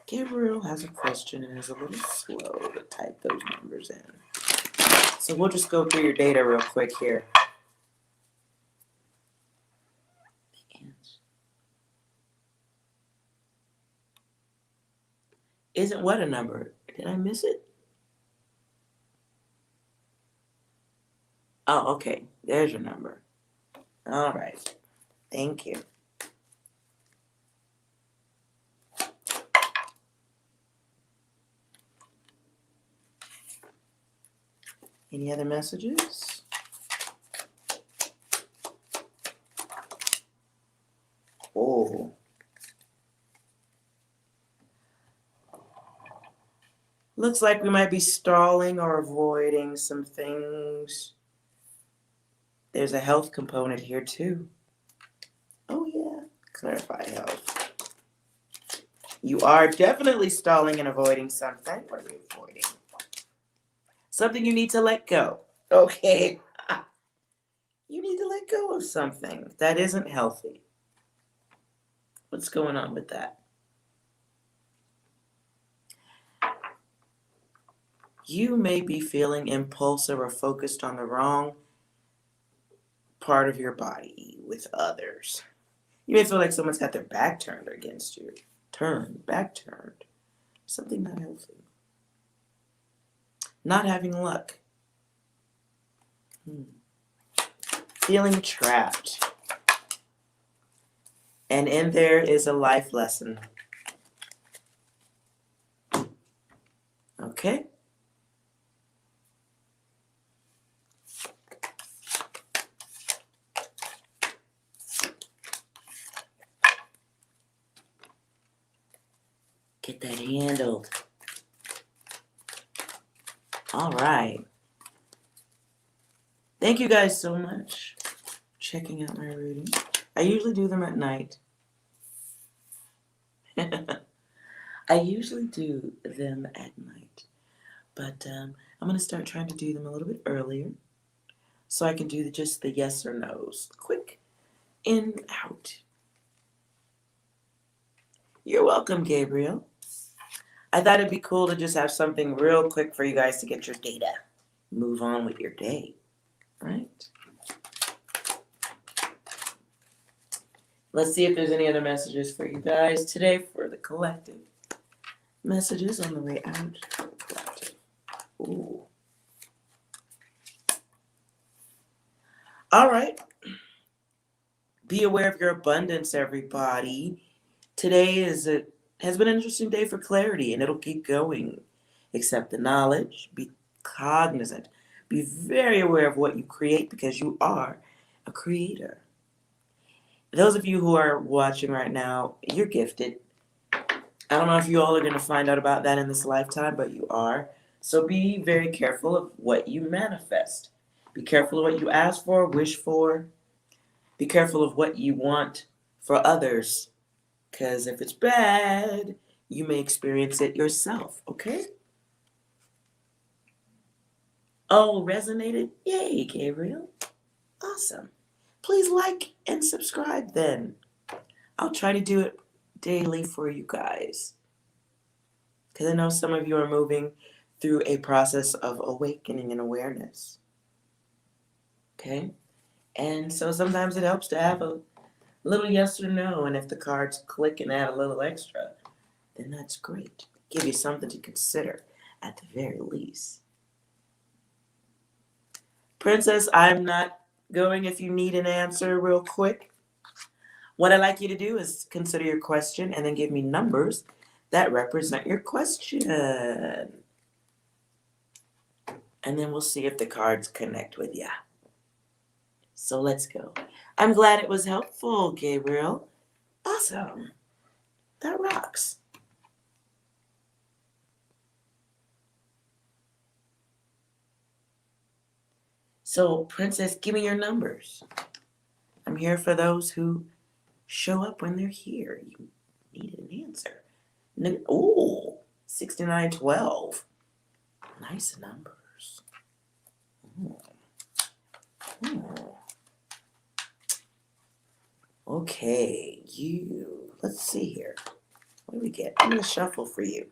Gabriel has a question and is a little slow to type those numbers in. So we'll just go through your data real quick here. Isn't what a number? Did I miss it? Oh, okay. There's your number. All right. Thank you. Any other messages? Oh. Looks like we might be stalling or avoiding some things. There's a health component here too. Oh yeah. Clarify health. You are definitely stalling and avoiding something. What are we avoiding? Something you need to let go. Okay. You need to let go of something that isn't healthy. What's going on with that? You may be feeling impulsive or focused on the wrong part of your body with others. You may feel like someone's got their back turned against you. Back turned. Something not healthy. Not having luck. Feeling trapped. And in there is a life lesson. Okay? Get that handled. All right. Thank you guys so much for checking out my reading. I usually do them at night. I usually do them at night. But I'm going to start trying to do them a little bit earlier so I can do just the yes or no's. Quick in, out. You're welcome, Gabriel. I thought it'd be cool to just have something real quick for you guys to get your data. Move on with your day, right? Let's see if there's any other messages for you guys today for the collective. Messages on the way out for the collective. Ooh. All right. Be aware of your abundance, everybody. Today has been an interesting day for clarity, and it'll keep going. Accept the knowledge. Be cognizant. Be very aware of what you create because you are a creator. Those of you who are watching right now, you're gifted. I don't know if you all are going to find out about that in this lifetime, but you are. So be very careful of what you manifest. Be careful of what you ask for, wish for. Be careful of what you want for others. Because if it's bad, you may experience it yourself, okay? Oh, resonated? Yay, Gabriel. Awesome. Please like and subscribe then. I'll try to do it daily for you guys. Because I know some of you are moving through a process of awakening and awareness. Okay? And so sometimes it helps to have a little yes or no. And if the cards click and add a little extra, then that's great. Give you something to consider at the very least. Princess, I'm not going if you need an answer real quick. What I'd like you to do is consider your question and then give me numbers that represent your question. And then we'll see if the cards connect with you. So let's go. I'm glad it was helpful, Gabriel. Awesome. That rocks. So, Princess, give me your numbers. I'm here for those who show up when they're here. You needed an answer. Ooh, 6912. Nice numbers. Ooh. Ooh. Okay, let's see here. What do we get? I'm going to shuffle for you.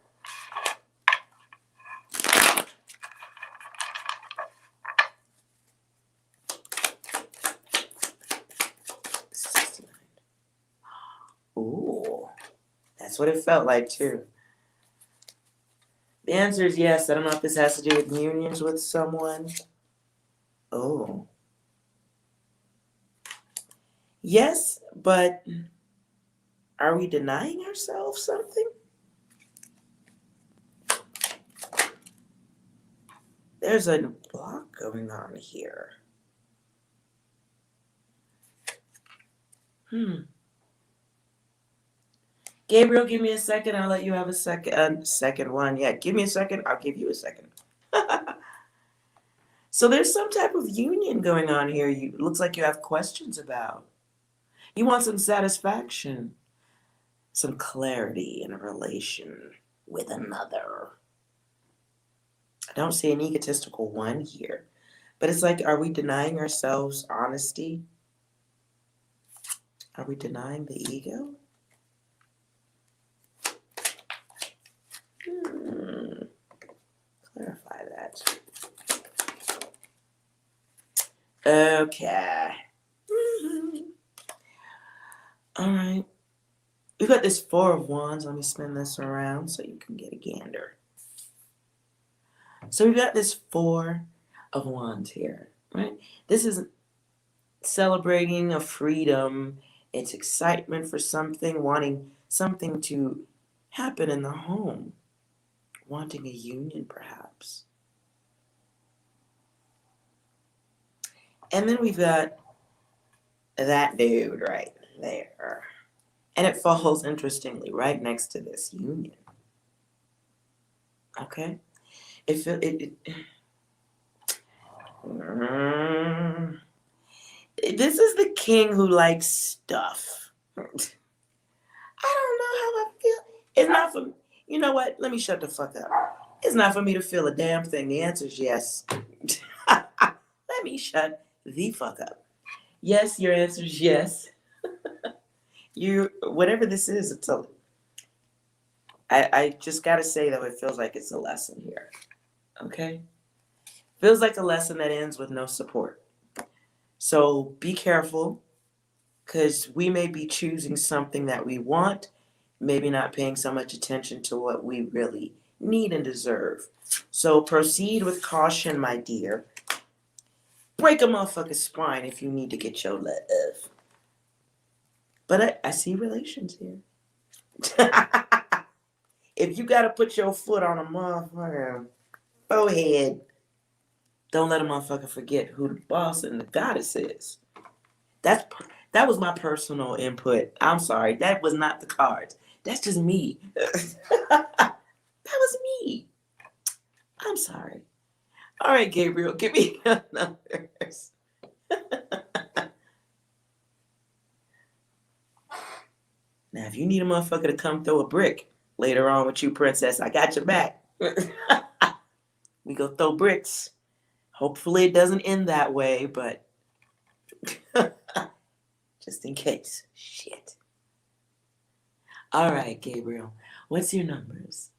Ooh, that's what it felt like too. answer is yes. I don't know if this has to do with unions with someone. Oh. Yes, but are we denying ourselves something? There's a block going on here. Gabriel, give me a second. I'll let you have a second one. Yeah, give me a second. I'll give you a second. So there's some type of union going on here. You looks like you have questions about. You want some satisfaction, some clarity in a relation with another. I don't see an egotistical one here, but it's like, are we denying ourselves honesty? Are we denying the ego? Clarify that. Okay. All right. We've got this Four of Wands. Let me spin this around so you can get a gander. So we've got this Four of Wands here, right? This is celebrating a freedom. It's excitement for something, wanting something to happen in the home, wanting a union perhaps. And then we've got that dude right there. And it falls, interestingly, right next to this union. Okay? This is the king who likes stuff. I don't know how I feel. It's not for me. You know what? Let me shut the fuck up. It's not for me to feel a damn thing. The answer is yes. Let me shut the fuck up. Yes, your answer is yes. Whatever this is, I just gotta say though, it feels like it's a lesson here. Okay? Feels like a lesson that ends with no support. So be careful, because we may be choosing something that we want, maybe not paying so much attention to what we really need and deserve. So proceed with caution, my dear. Break a motherfucker's spine if you need to get your love. But I see relations here. If you gotta put your foot on a motherfucker forehead, don't let a motherfucker forget who the boss and the goddess is. That was my personal input. I'm sorry, that was not the cards. That's just me. That was me. I'm sorry. All right, Gabriel, give me your numbers. Now, if you need a motherfucker to come throw a brick later on with you, princess, I got your back. We go throw bricks. Hopefully it doesn't end that way, but just in case. Shit. All right, Gabriel, what's your numbers?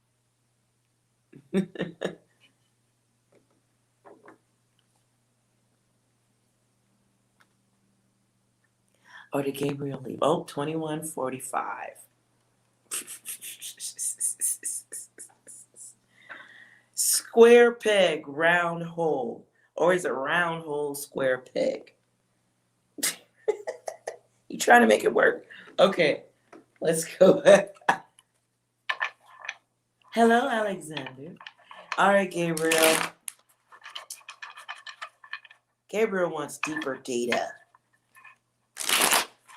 Or did Gabriel leave? Oh, 2145. Square peg, round hole. Or is it round hole, square peg? You trying to make it work? Okay, let's go back. Hello, Alexander. All right, Gabriel. Gabriel wants deeper data.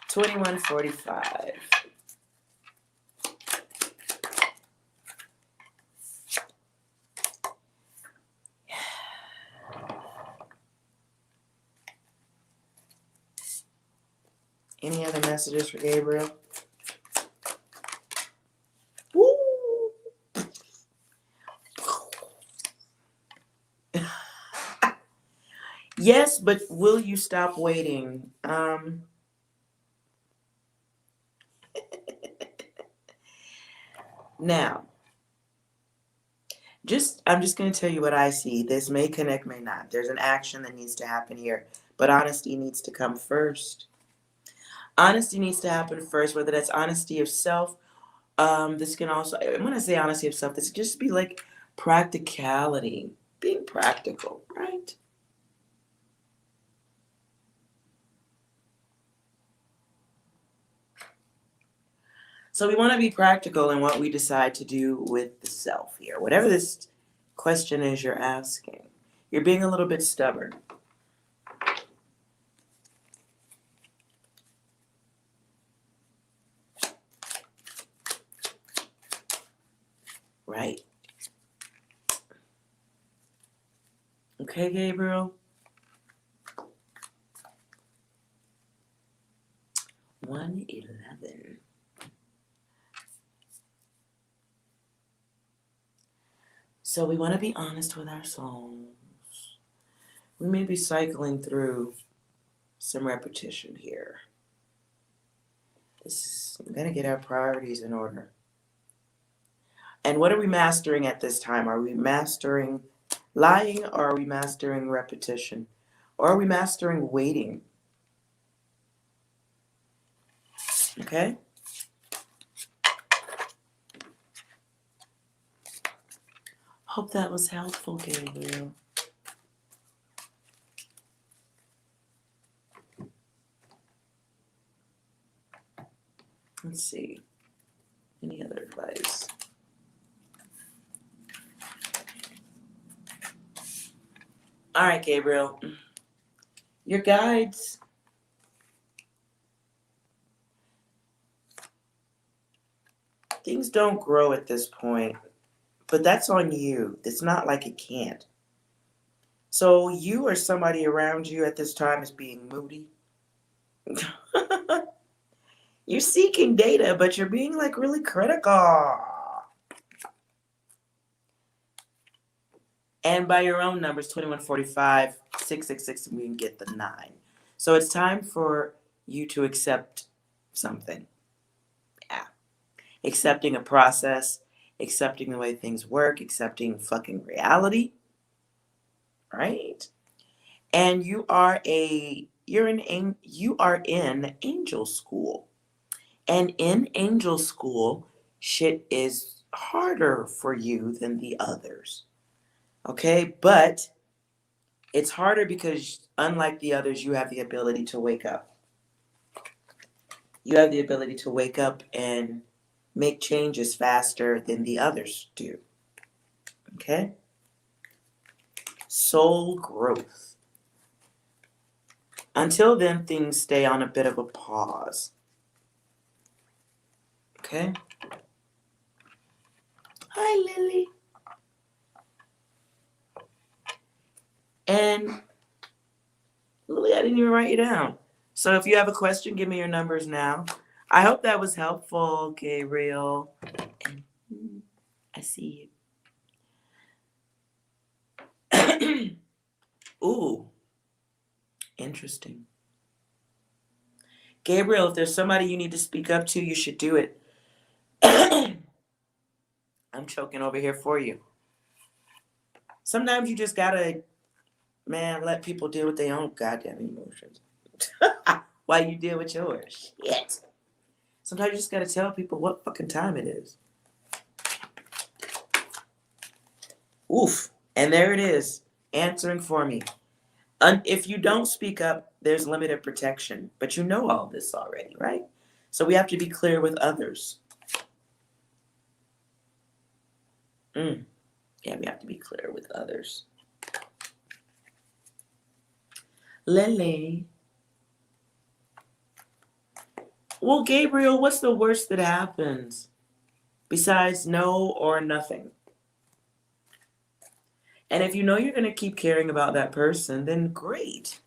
2145. Any other messages for Gabriel? Woo! Yes, but will you stop waiting? Now, I'm just going to tell you what I see. This may connect, may not. There's an action that needs to happen here, but honesty needs to come first. Honesty needs to happen first, whether that's honesty of self. This can also, when I say honesty of self, this can just be like Practicality, being practical, right? So we want to be practical in what we decide to do with the self here. Whatever this question is you're asking, you're being a little bit stubborn. Right. Okay, Gabriel. 111. So we want to be honest with ourselves. We may be cycling through some repetition here. We're going to get our priorities in order. And what are we mastering at this time? Are we mastering lying, or are we mastering repetition? Or are we mastering waiting? Okay? Hope that was helpful, Gabriel. Let's see. Any other advice? All right, Gabriel. Your guides. Things don't grow at this point, but that's on you. It's not like it can't. So you or somebody around you at this time is being moody. You're seeking data, but you're being like really critical. And by your own numbers, 2145, 666, and we can get the 9. So it's time for you to accept something. Yeah. Accepting a process, accepting the way things work, accepting fucking reality. Right? And you are in angel school. And in angel school, shit is harder for you than the others. Okay? But it's harder because, unlike the others, you have the ability to wake up. You have the ability to wake up and make changes faster than the others do. Okay? Soul growth. Until then, things stay on a bit of a pause. Okay? Hi, Lily. And Lily, I didn't even write you down. So if you have a question, give me your numbers now. I hope that was helpful, Gabriel. And I see you. Ooh, interesting. Gabriel, if there's somebody you need to speak up to, you should do it. I'm choking over here for you. Sometimes you just gotta, man, let people deal with their own goddamn emotions while you deal with yours. Shit. Sometimes you just gotta tell people what fucking time it is. Oof. And there it is, answering for me. If you don't speak up, there's limited protection. But you know all this already, right? So we have to be clear with others. Yeah, we have to be clear with others. Lele. Well, Gabriel, what's the worst that happens? Besides no or nothing. And if you know you're going to keep caring about that person, then great.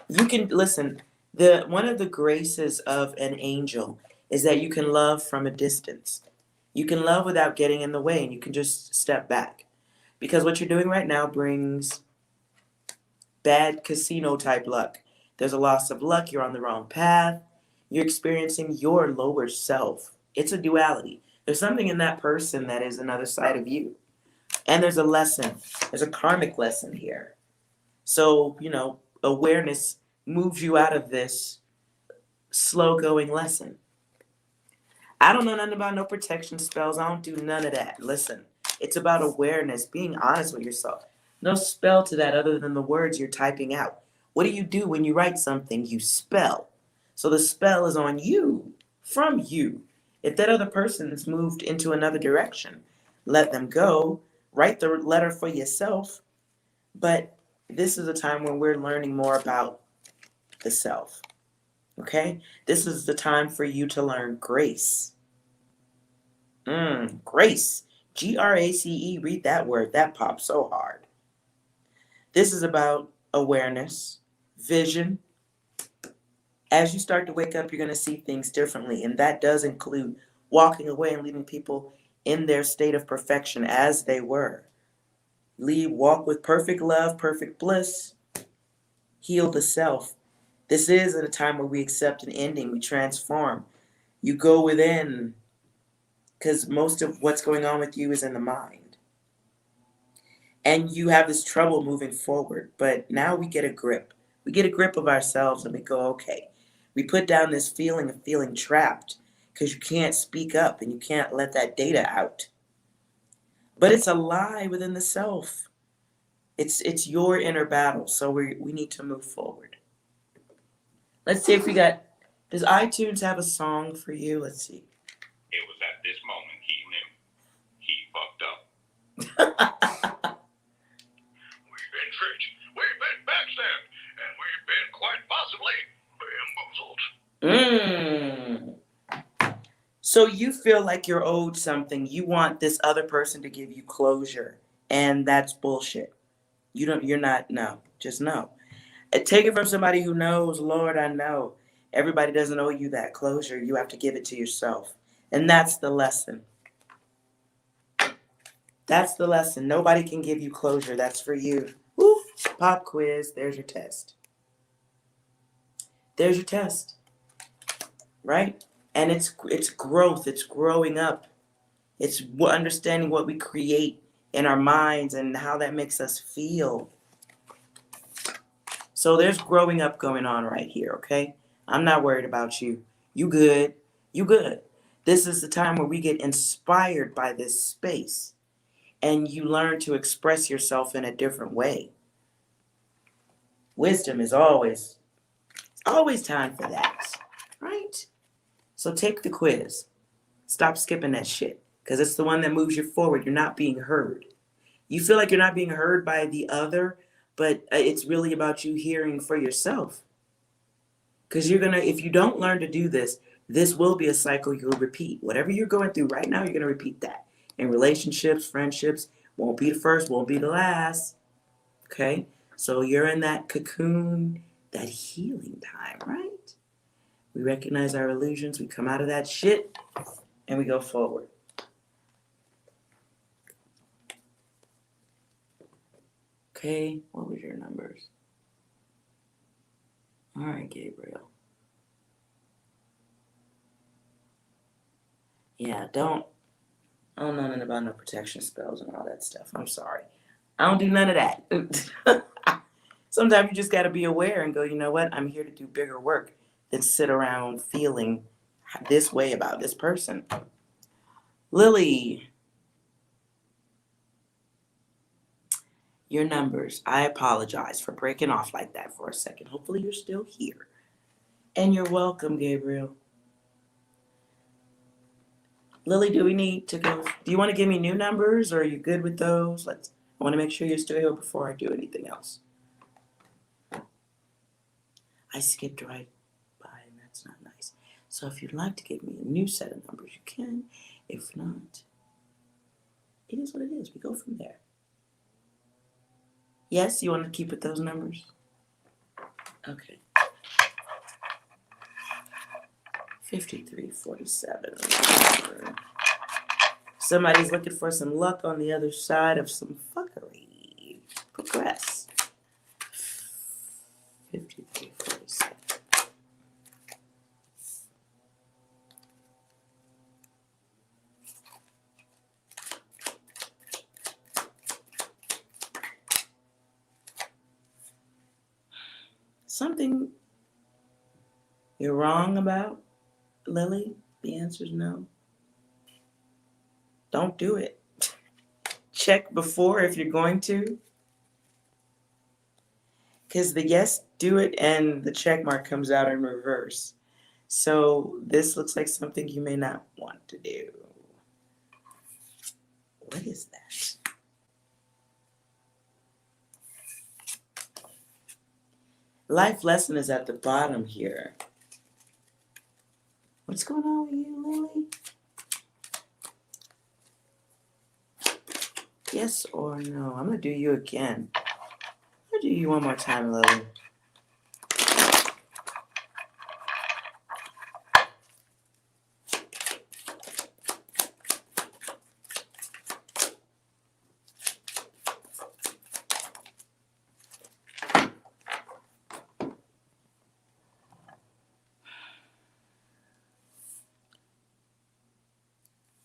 You can, listen, one of the graces of an angel is that you can love from a distance. You can love without getting in the way, and you can just step back. Because what you're doing right now brings bad casino type luck. There's a loss of luck, you're on the wrong path, you're experiencing your lower self. It's a duality. There's something in that person that is another side of you. And there's a lesson. There's a karmic lesson here. So, awareness moves you out of this slow going lesson. I don't know nothing about no protection spells. I don't do none of that. Listen, It's about awareness, being honest with yourself. No spell to that other than the words you're typing out. What do you do when you write something? You spell. So the spell is on you, from you. If that other person's moved into another direction, let them go. Write the letter for yourself. But this is a time when we're learning more about the self. Okay? This is the time for you to learn grace. Grace. GRACE. Read that word. That pops so hard. This is about awareness, vision. As you start to wake up, you're going to see things differently. And that does include walking away and leaving people in their state of perfection as they were. Walk with perfect love, perfect bliss. Heal the self. This is at a time where we accept an ending, we transform. You go within, because most of what's going on with you is in the mind. And you have this trouble moving forward, but now we get a grip. We get a grip of ourselves and we go, okay. We put down this feeling of feeling trapped because you can't speak up and you can't let that data out. But it's a lie within the self. It's your inner battle, so we need to move forward. Let's see if we got, does iTunes have a song for you? Let's see. It was at this moment he knew. He fucked up. We've been tricked. We've been backstabbed. And we've been quite possibly bamboozled. So you feel like you're owed something. You want this other person to give you closure. And that's bullshit. You're not, no. Just no. Take it from somebody who knows, Lord, I know. Everybody doesn't owe you that closure. You have to give it to yourself. And that's the lesson. That's the lesson. Nobody can give you closure. That's for you. Woo. Pop quiz. There's your test. There's your test. Right? And it's growth. It's growing up. It's understanding what we create in our minds and how that makes us feel. So there's growing up going on right here, okay? I'm not worried about you. You good. You good. This is the time where we get inspired by this space and you learn to express yourself in a different way. Wisdom is always time for that, right? So take the quiz. Stop skipping that shit because it's the one that moves you forward. You're not being heard. You feel like you're not being heard by the other, but it's really about you hearing for yourself. Because if you don't learn to do this, this will be a cycle you'll repeat. Whatever you're going through right now, you're going to repeat that. In relationships, friendships, won't be the first, won't be the last. Okay? So you're in that cocoon, that healing time, right? We recognize our illusions, we come out of that shit, and we go forward. Okay, what was your numbers? All right, Gabriel. Yeah, I don't know nothing about no protection spells and all that stuff. I'm sorry. I don't do none of that. Sometimes you just got to be aware and go, you know what? I'm here to do bigger work than sit around feeling this way about this person. Lily, your numbers. I apologize for breaking off like that for a second. Hopefully you're still here. And you're welcome, Gabriel. Lily, do we need to go? Do you want to give me new numbers or are you good with those? I want to make sure you're still here before I do anything else. I skipped right by and that's not nice. So if you'd like to give me a new set of numbers, you can. If not, it is what it is. We go from there. Yes, you want to keep with those numbers? Okay. 5347. Somebody's looking for some luck on the other side of some fuckery. Progress. 5347. Something you're wrong about, Lily? The answer is no. Don't do it. check before if you're going to. Because the yes, do it, and the check mark comes out in reverse. So this looks like something you may not want to do. What is that? Life lesson is at the bottom here. What's going on with you, Lily? Yes or no? I'm going to do you again. I'm going to do you one more time, Lily.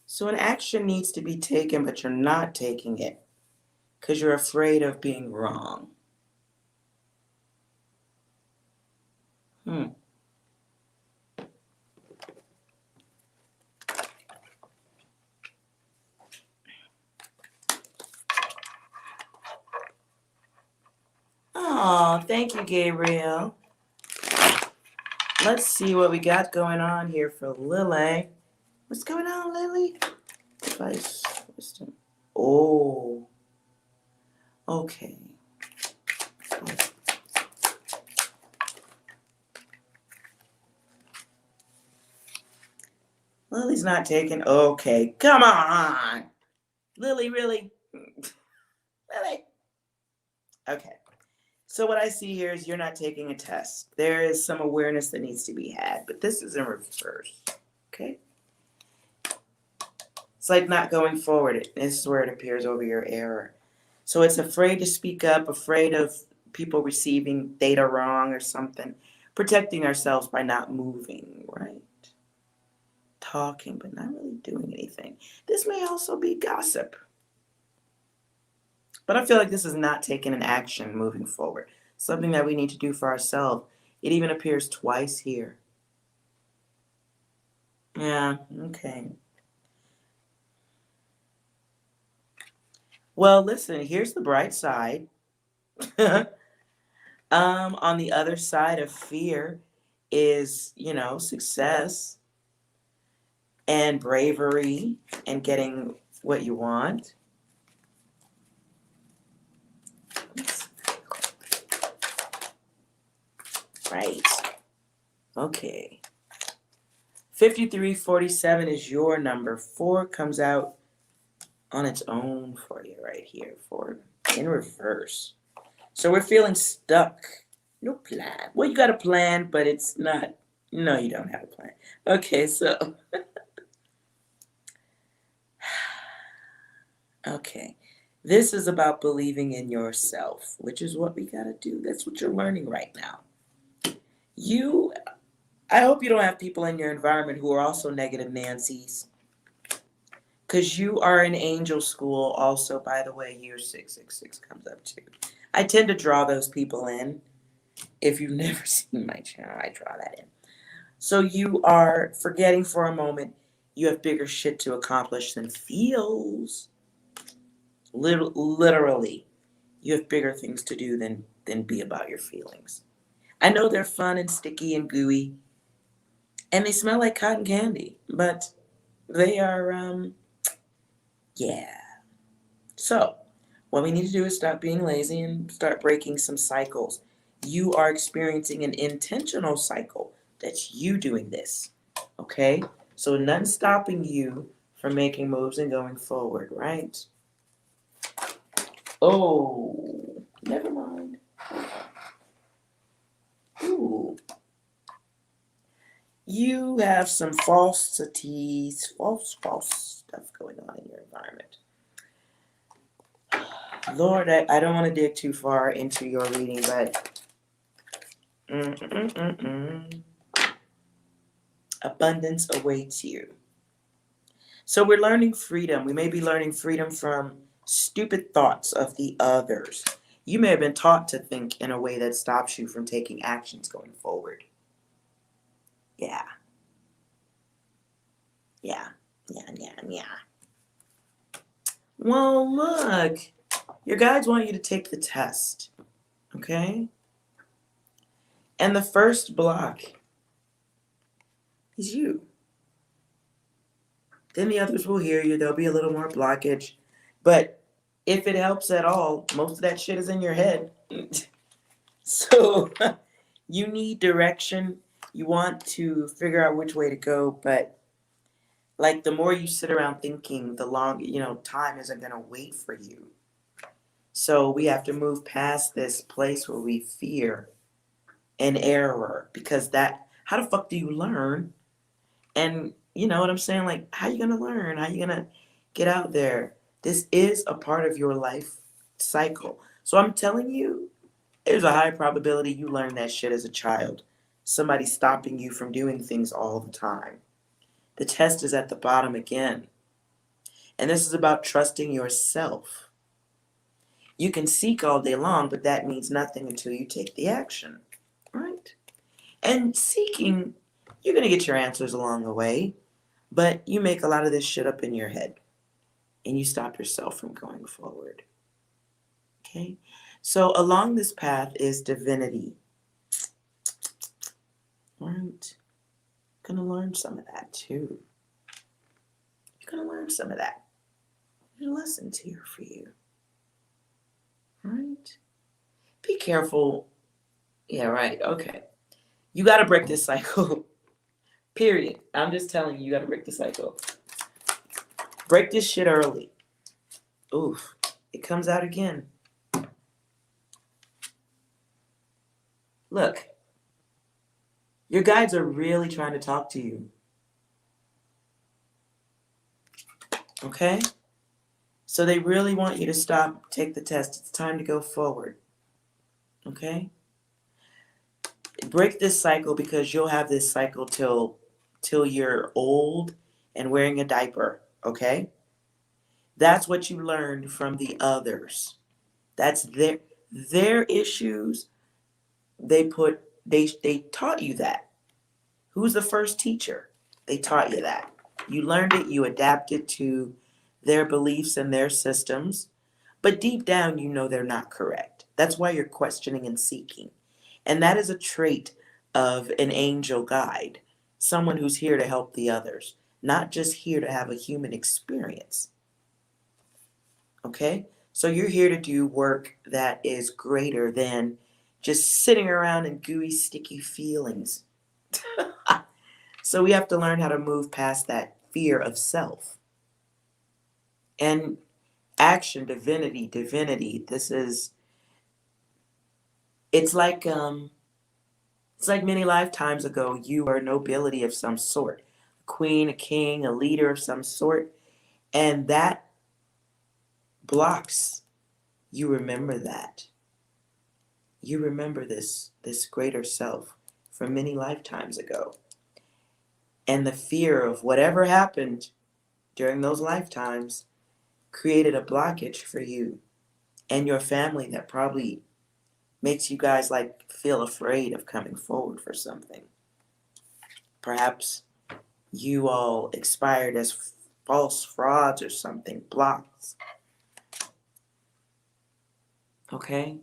So an action needs to be taken, but you're not taking it because you're afraid of being wrong. Oh, thank you, Gabriel. Let's see what we got going on here for Lily. What's going on, Lily? Advice, wisdom. Oh, okay. Lily's not taking. Okay, come on, Lily. Really, Lily. Okay. So what I see here is you're not taking a test. There is some awareness that needs to be had, but this is in reverse. Okay. It's like not going forward. This is where it appears over your error. So it's afraid to speak up, afraid of people receiving data wrong or something, protecting ourselves by not moving, right? Talking, but not really doing anything. This may also be gossip. But I feel like this is not taking an action moving forward. Something that we need to do for ourselves. It even appears twice here. Yeah, okay. Well, listen, here's the bright side. On the other side of fear is, success and bravery and getting what you want. Right. Okay. 5347 is your number. 4 comes out on its own for you right here. 4 in reverse. So we're feeling stuck. No plan. Well, you got a plan, but it's not. No, you don't have a plan. Okay, so. Okay. This is about believing in yourself, which is what we got to do. That's what you're learning right now. I hope you don't have people in your environment who are also negative Nancy's. Because you are in angel school also, by the way, year 666 comes up too. I tend to draw those people in. If you've never seen my channel, I draw that in. So you are forgetting for a moment you have bigger shit to accomplish than feels. Literally, you have bigger things to do than be about your feelings. I know they're fun and sticky and gooey, and they smell like cotton candy, but they are, yeah. So, what we need to do is stop being lazy and start breaking some cycles. You are experiencing an intentional cycle. That's you doing this, okay? So, nothing's stopping you from making moves and going forward, right? Oh, never mind. Ooh. You have some falsities, false stuff going on in your environment. Lord, I don't want to dig too far into your reading, but abundance awaits you. So we're learning freedom. We may be learning freedom from stupid thoughts of the others. You may have been taught to think in a way that stops you from taking actions going forward. Yeah. Yeah. Well, look, your guides want you to take the test, okay? And the first block is you. Then the others will hear you. There'll be a little more blockage. But if it helps at all, most of that shit is in your head. So you need direction. You want to figure out which way to go. But like the more you sit around thinking, the longer, time isn't going to wait for you. So we have to move past this place where we fear an error because how the fuck do you learn? And you know what I'm saying? Like, how you gonna learn? How you gonna get out there? This is a part of your life cycle. So I'm telling you, there's a high probability you learned that shit as a child. Somebody stopping you from doing things all the time. The test is at the bottom again. And this is about trusting yourself. You can seek all day long, but that means nothing until you take the action. Right? And seeking, you're going to get your answers along the way, but you make a lot of this shit up in your head and you stop yourself from going forward. Okay? So along this path is divinity. Right? Gonna learn some of that too. You're gonna learn some of that. There's lessons here for you. Right? Be careful. Yeah, right. Okay. You gotta break this cycle. Period. I'm just telling you, you gotta break the cycle. Break this shit early. Oof. It comes out again. Look, your guides are really trying to talk to you. Okay? So they really want you to stop, take the test. It's time to go forward. Okay? Break this cycle because you'll have this cycle till you're old and wearing a diaper. Okay? That's what you learned from the others. That's their issues. They taught you that. Who's the first teacher? They taught you that. You learned it, you adapted to their beliefs and their systems, but deep down you know they're not correct. That's why you're questioning and seeking. And that is a trait of an angel guide, someone who's here to help the others, not just here to have a human experience. Okay? So you're here to do work that is greater than just sitting around in gooey, sticky feelings. So we have to learn how to move past that fear of self. And action, divinity. It's like it's like many lifetimes ago you were a nobility of some sort. A queen, a king, a leader of some sort. And that blocks. You remember that. You remember this greater self from many lifetimes ago. And the fear of whatever happened during those lifetimes created a blockage for you and your family that probably makes you guys like feel afraid of coming forward for something. Perhaps you all expired as false frauds or something, blocks. Okay?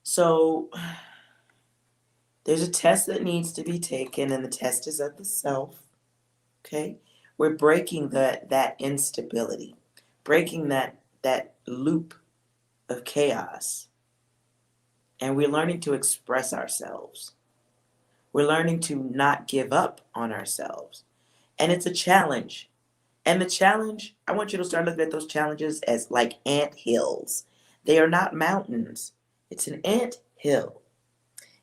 So there's a test that needs to be taken, and the test is of the self. Okay? We're breaking that instability, breaking that loop of chaos. And we're learning to express ourselves. We're learning to not give up on ourselves. And it's a challenge. And the challenge, I want you to start looking at those challenges as like ant hills. They are not mountains. It's an ant hill.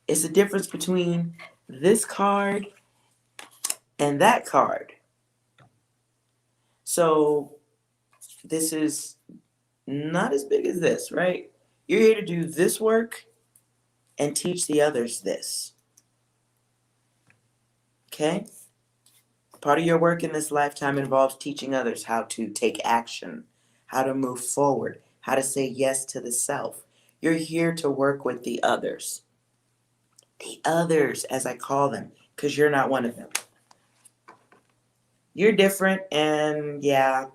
It's the difference between this card and that card. So this is not as big as this, right? You're here to do this work and teach the others this. Okay? Part of your work in this lifetime involves teaching others how to take action, how to move forward, how to say yes to the self. You're here to work with the others. The others, as I call them, because you're not one of them. You're different, and yeah,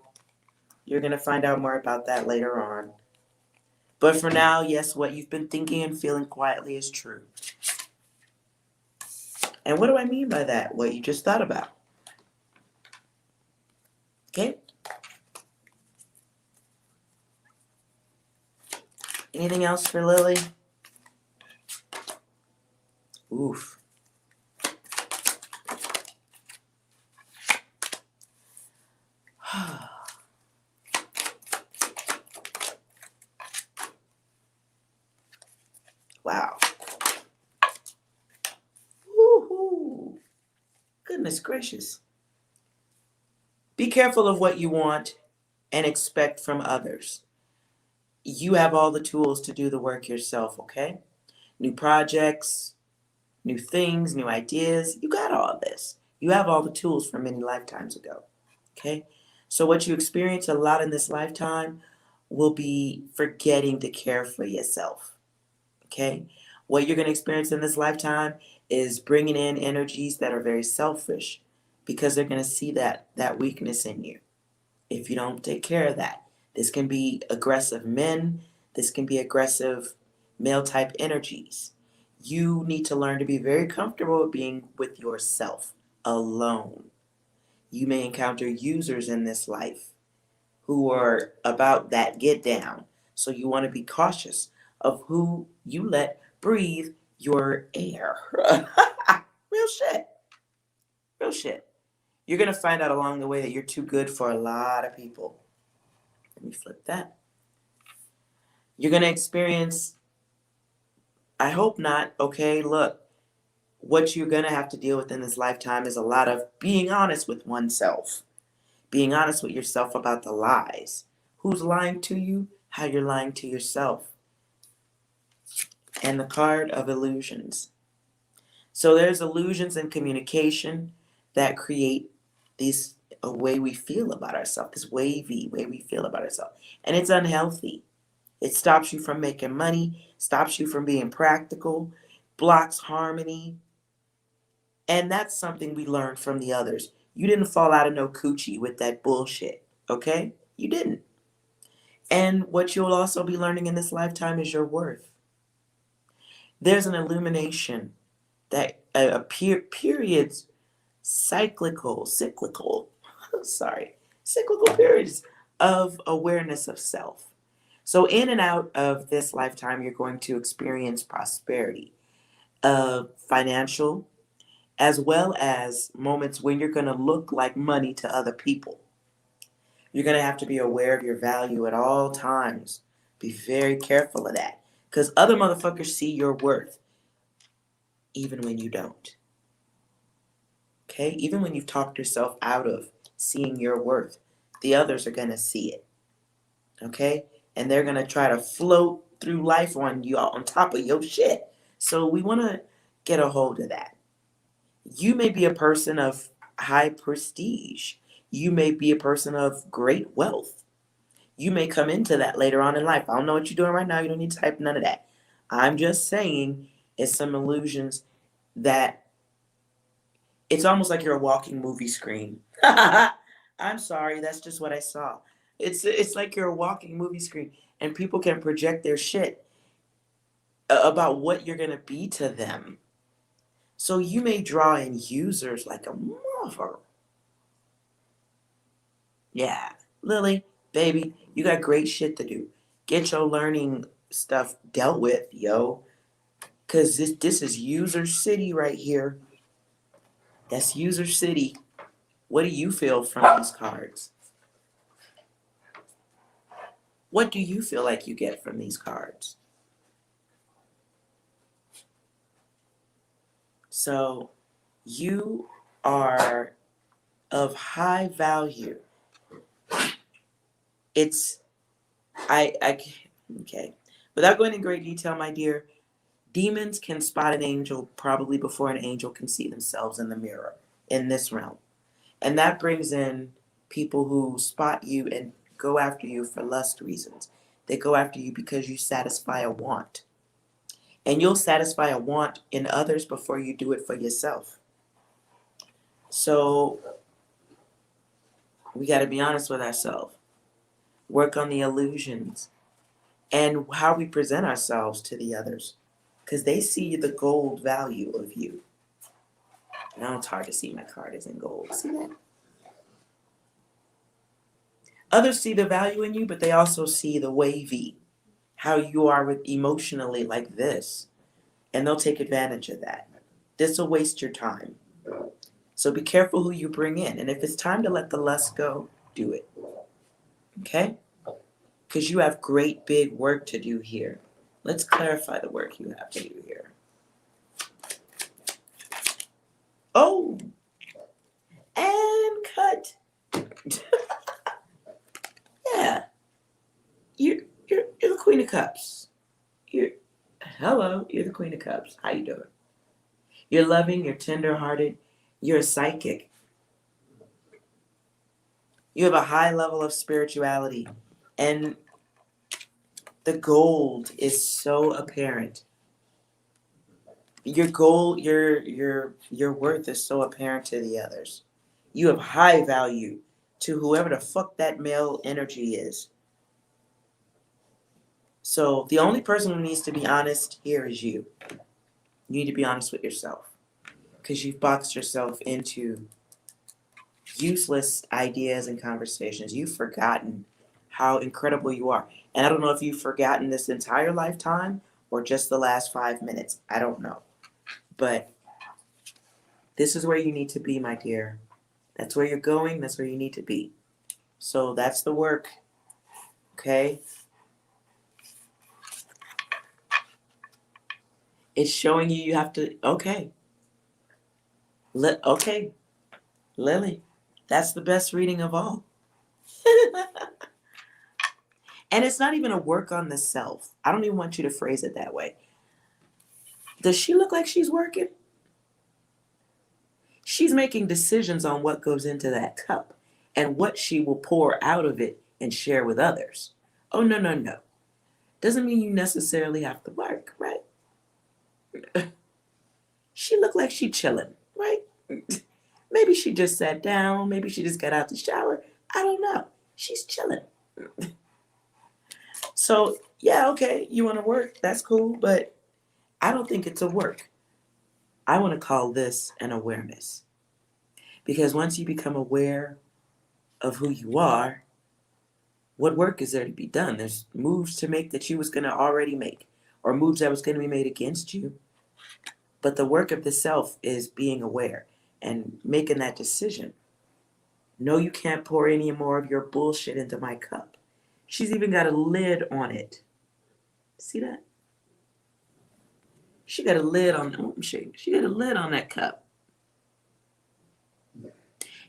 you're going to find out more about that later on. But for now, yes, what you've been thinking and feeling quietly is true. And what do I mean by that? What you just thought about. Okay? Anything else for Lily? Oof. Wow. Woohoo. Goodness gracious. Be careful of what you want and expect from others. You have all the tools to do the work yourself, okay? New projects, new things, new ideas. You got all this. You have all the tools from many lifetimes ago, okay? So, what you experience a lot in this lifetime will be forgetting to care for yourself, okay? What you're going to experience in this lifetime is bringing in energies that are very selfish because they're going to see that weakness in you if you don't take care of that. This can be aggressive men, this can be aggressive male type energies. You need to learn to be very comfortable with being with yourself alone. You may encounter users in this life who are about that get down. So you want to be cautious of who you let breathe your air. Real shit. Real shit. You're going to find out along the way that you're too good for a lot of people. Let me flip that. You're going to experience, I hope not, okay? Look, what you're going to have to deal with in this lifetime is a lot of being honest with oneself, being honest with yourself about the lies. Who's lying to you? How you're lying to yourself. And the card of illusions. So there's illusions in communication that create this a way we feel about ourselves, this wavy way we feel about ourselves. And it's unhealthy. It stops you from making money, stops you from being practical, blocks harmony. And that's something we learned from the others. You didn't fall out of no coochie with that bullshit, okay? You didn't. And what you'll also be learning in this lifetime is your worth. There's an illumination that periods, cyclical, sorry, cyclical periods of awareness of self. So, in and out of this lifetime, you're going to experience prosperity, financial, as well as moments when you're going to look like money to other people. You're going to have to be aware of your value at all times. Be very careful of that. Because other motherfuckers see your worth, even when you don't. Okay? Even when you've talked yourself out of seeing your worth, the others are going to see it. Okay? And they're going to try to float through life on you on top of your shit. So we want to get a hold of that. You may be a person of high prestige. You may be a person of great wealth. You may come into that later on in life. I don't know what you're doing right now. You don't need to type none of that. I'm just saying it's some illusions that it's almost like you're a walking movie screen. I'm sorry, that's just what I saw. It's like you're a walking movie screen and people can project their shit about what you're going to be to them. So you may draw in users like a mother. Yeah, Lily, baby, you got great shit to do. Get your learning stuff dealt with, yo. Cause this is user city right here. That's user city. What do you feel from these cards? What do you feel like you get from these cards? So you are of high value. It's I okay. Without going into great detail, my dear, demons can spot an angel probably before an angel can see themselves in the mirror in this realm. And that brings in people who spot you and go after you for lust reasons. They go after you because you satisfy a want. And you'll satisfy a want in others before you do it for yourself. So We got to be honest with ourselves. Work on the illusions and how we present ourselves to the others. Because they see the gold value of you. Now it's hard to see, my card is in gold. See that? Others see the value in you, but they also see the wavy, how you are with emotionally like this. And they'll take advantage of that. This will waste your time. So be careful who you bring in. And if it's time to let the lust go, do it. Okay? Because you have great big work to do here. Let's clarify the work you have to do here. Oh, and cut. Yeah, you're the Queen of Cups. You're you're the Queen of Cups. How you doing? You're loving. You're tender-hearted. You're a psychic. You have a high level of spirituality, and the gold is so apparent. Your gold, your worth is so apparent to the others. You have high value to whoever the fuck that male energy is. So the only person who needs to be honest here is you. You need to be honest with yourself because you've boxed yourself into useless ideas and conversations. You've forgotten how incredible you are. And I don't know if you've forgotten this entire lifetime or just the last 5 minutes. I don't know. But this is where you need to be, my dear. That's where you're going. That's where you need to be. So that's the work. Okay? It's showing you have to, okay. Okay, Lily, that's the best reading of all. And it's not even a work on the self. I don't even want you to phrase it that way. Does she look like she's working? She's making decisions on what goes into that cup and what she will pour out of it and share with others. Oh, no, no, no. Doesn't mean you necessarily have to work, right? She looked like she chilling, right? Maybe she just sat down. Maybe she just got out the shower. I don't know. She's chilling. So, yeah, okay, you want to work. That's cool. But I don't think it's a work. I want to call this an awareness. Because once you become aware of who you are, what work is there to be done? There's moves to make that you was going to already make, or moves that was going to be made against you. But the work of the self is being aware and making that decision. No, you can't pour any more of your bullshit into my cup. She's even got a lid on it. See that? She got a lid on. She got a lid on that cup,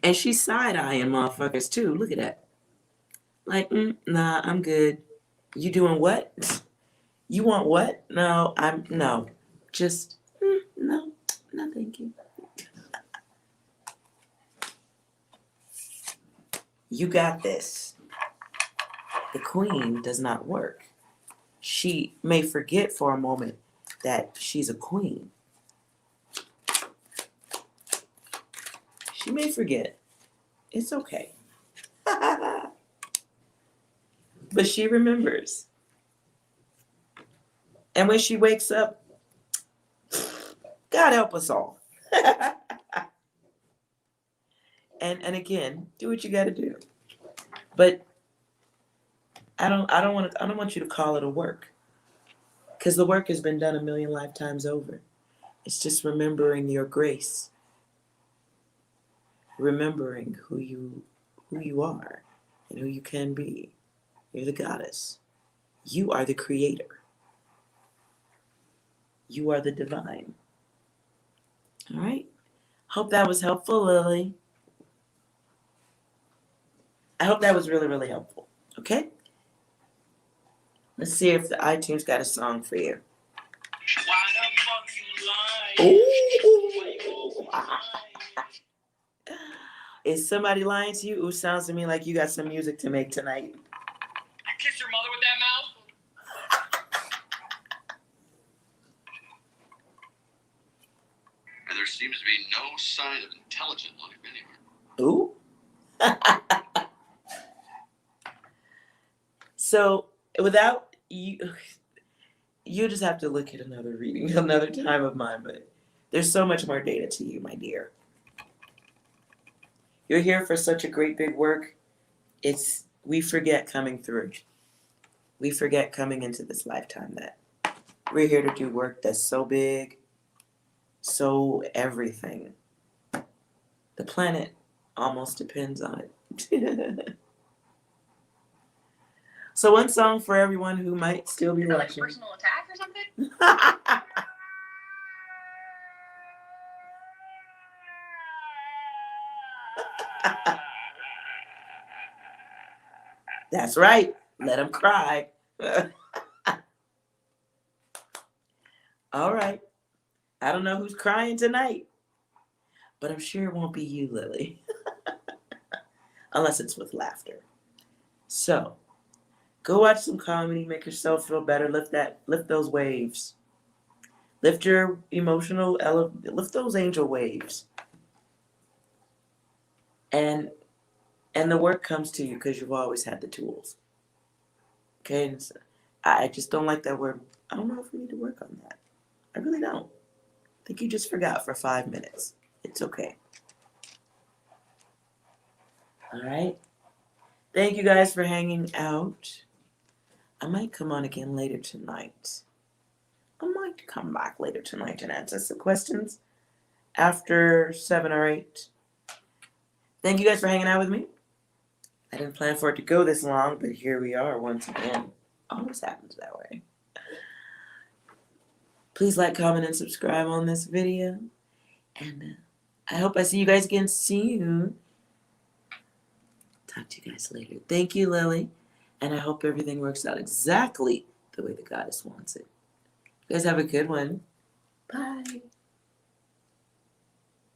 and she's side eyeing motherfuckers too. Look at that. Like, nah, I'm good. You doing what? You want what? No, no. Just no, no, thank you. You got this. The queen does not work. She may forget for a moment that she's a queen. She may forget. It's okay. But she remembers. And when she wakes up, God help us all. and again, do what you got to do. But I don't want you to call it a work, because the work has been done a million lifetimes over. It's just remembering your grace, remembering who you are and who you can be. You're the goddess. You are the creator. You are the divine. All right. Hope that was helpful, Lily. I hope that was really, really helpful. Okay? Let's see if the iTunes got a song for you. Ooh. Is somebody lying to you? Ooh, sounds to me like you got some music to make tonight. You kiss your mother with that mouth? And there seems to be no sign of intelligent life anywhere. Ooh. So without you, you just have to look at another reading, another time of mine. But there's so much more data to you, my dear. You're here for such a great big work. We forget coming through. We forget coming into this lifetime that we're here to do work that's so big, so everything. The planet almost depends on it. So one song for everyone who might still be watching. Personal attack or something? That's right. Let them cry. All right. I don't know who's crying tonight, but I'm sure it won't be you, Lily. Unless it's with laughter. So, go watch some comedy, make yourself feel better, lift those waves. Lift your lift those angel waves. And the work comes to you because you've always had the tools. Okay? And so, I just don't like that word. I don't know if we need to work on that. I really don't. I think you just forgot for 5 minutes. It's okay. All right? Thank you guys for hanging out. I might come on again later tonight. I might come back later tonight and answer some questions after 7 or 8. Thank you guys for hanging out with me. I didn't plan for it to go this long, but here we are once again. Always happens that way. Please like, comment, and subscribe on this video. And I hope I see you guys again soon. Talk to you guys later. Thank you, Lily. And I hope everything works out exactly the way the goddess wants it. You guys have a good one. Bye.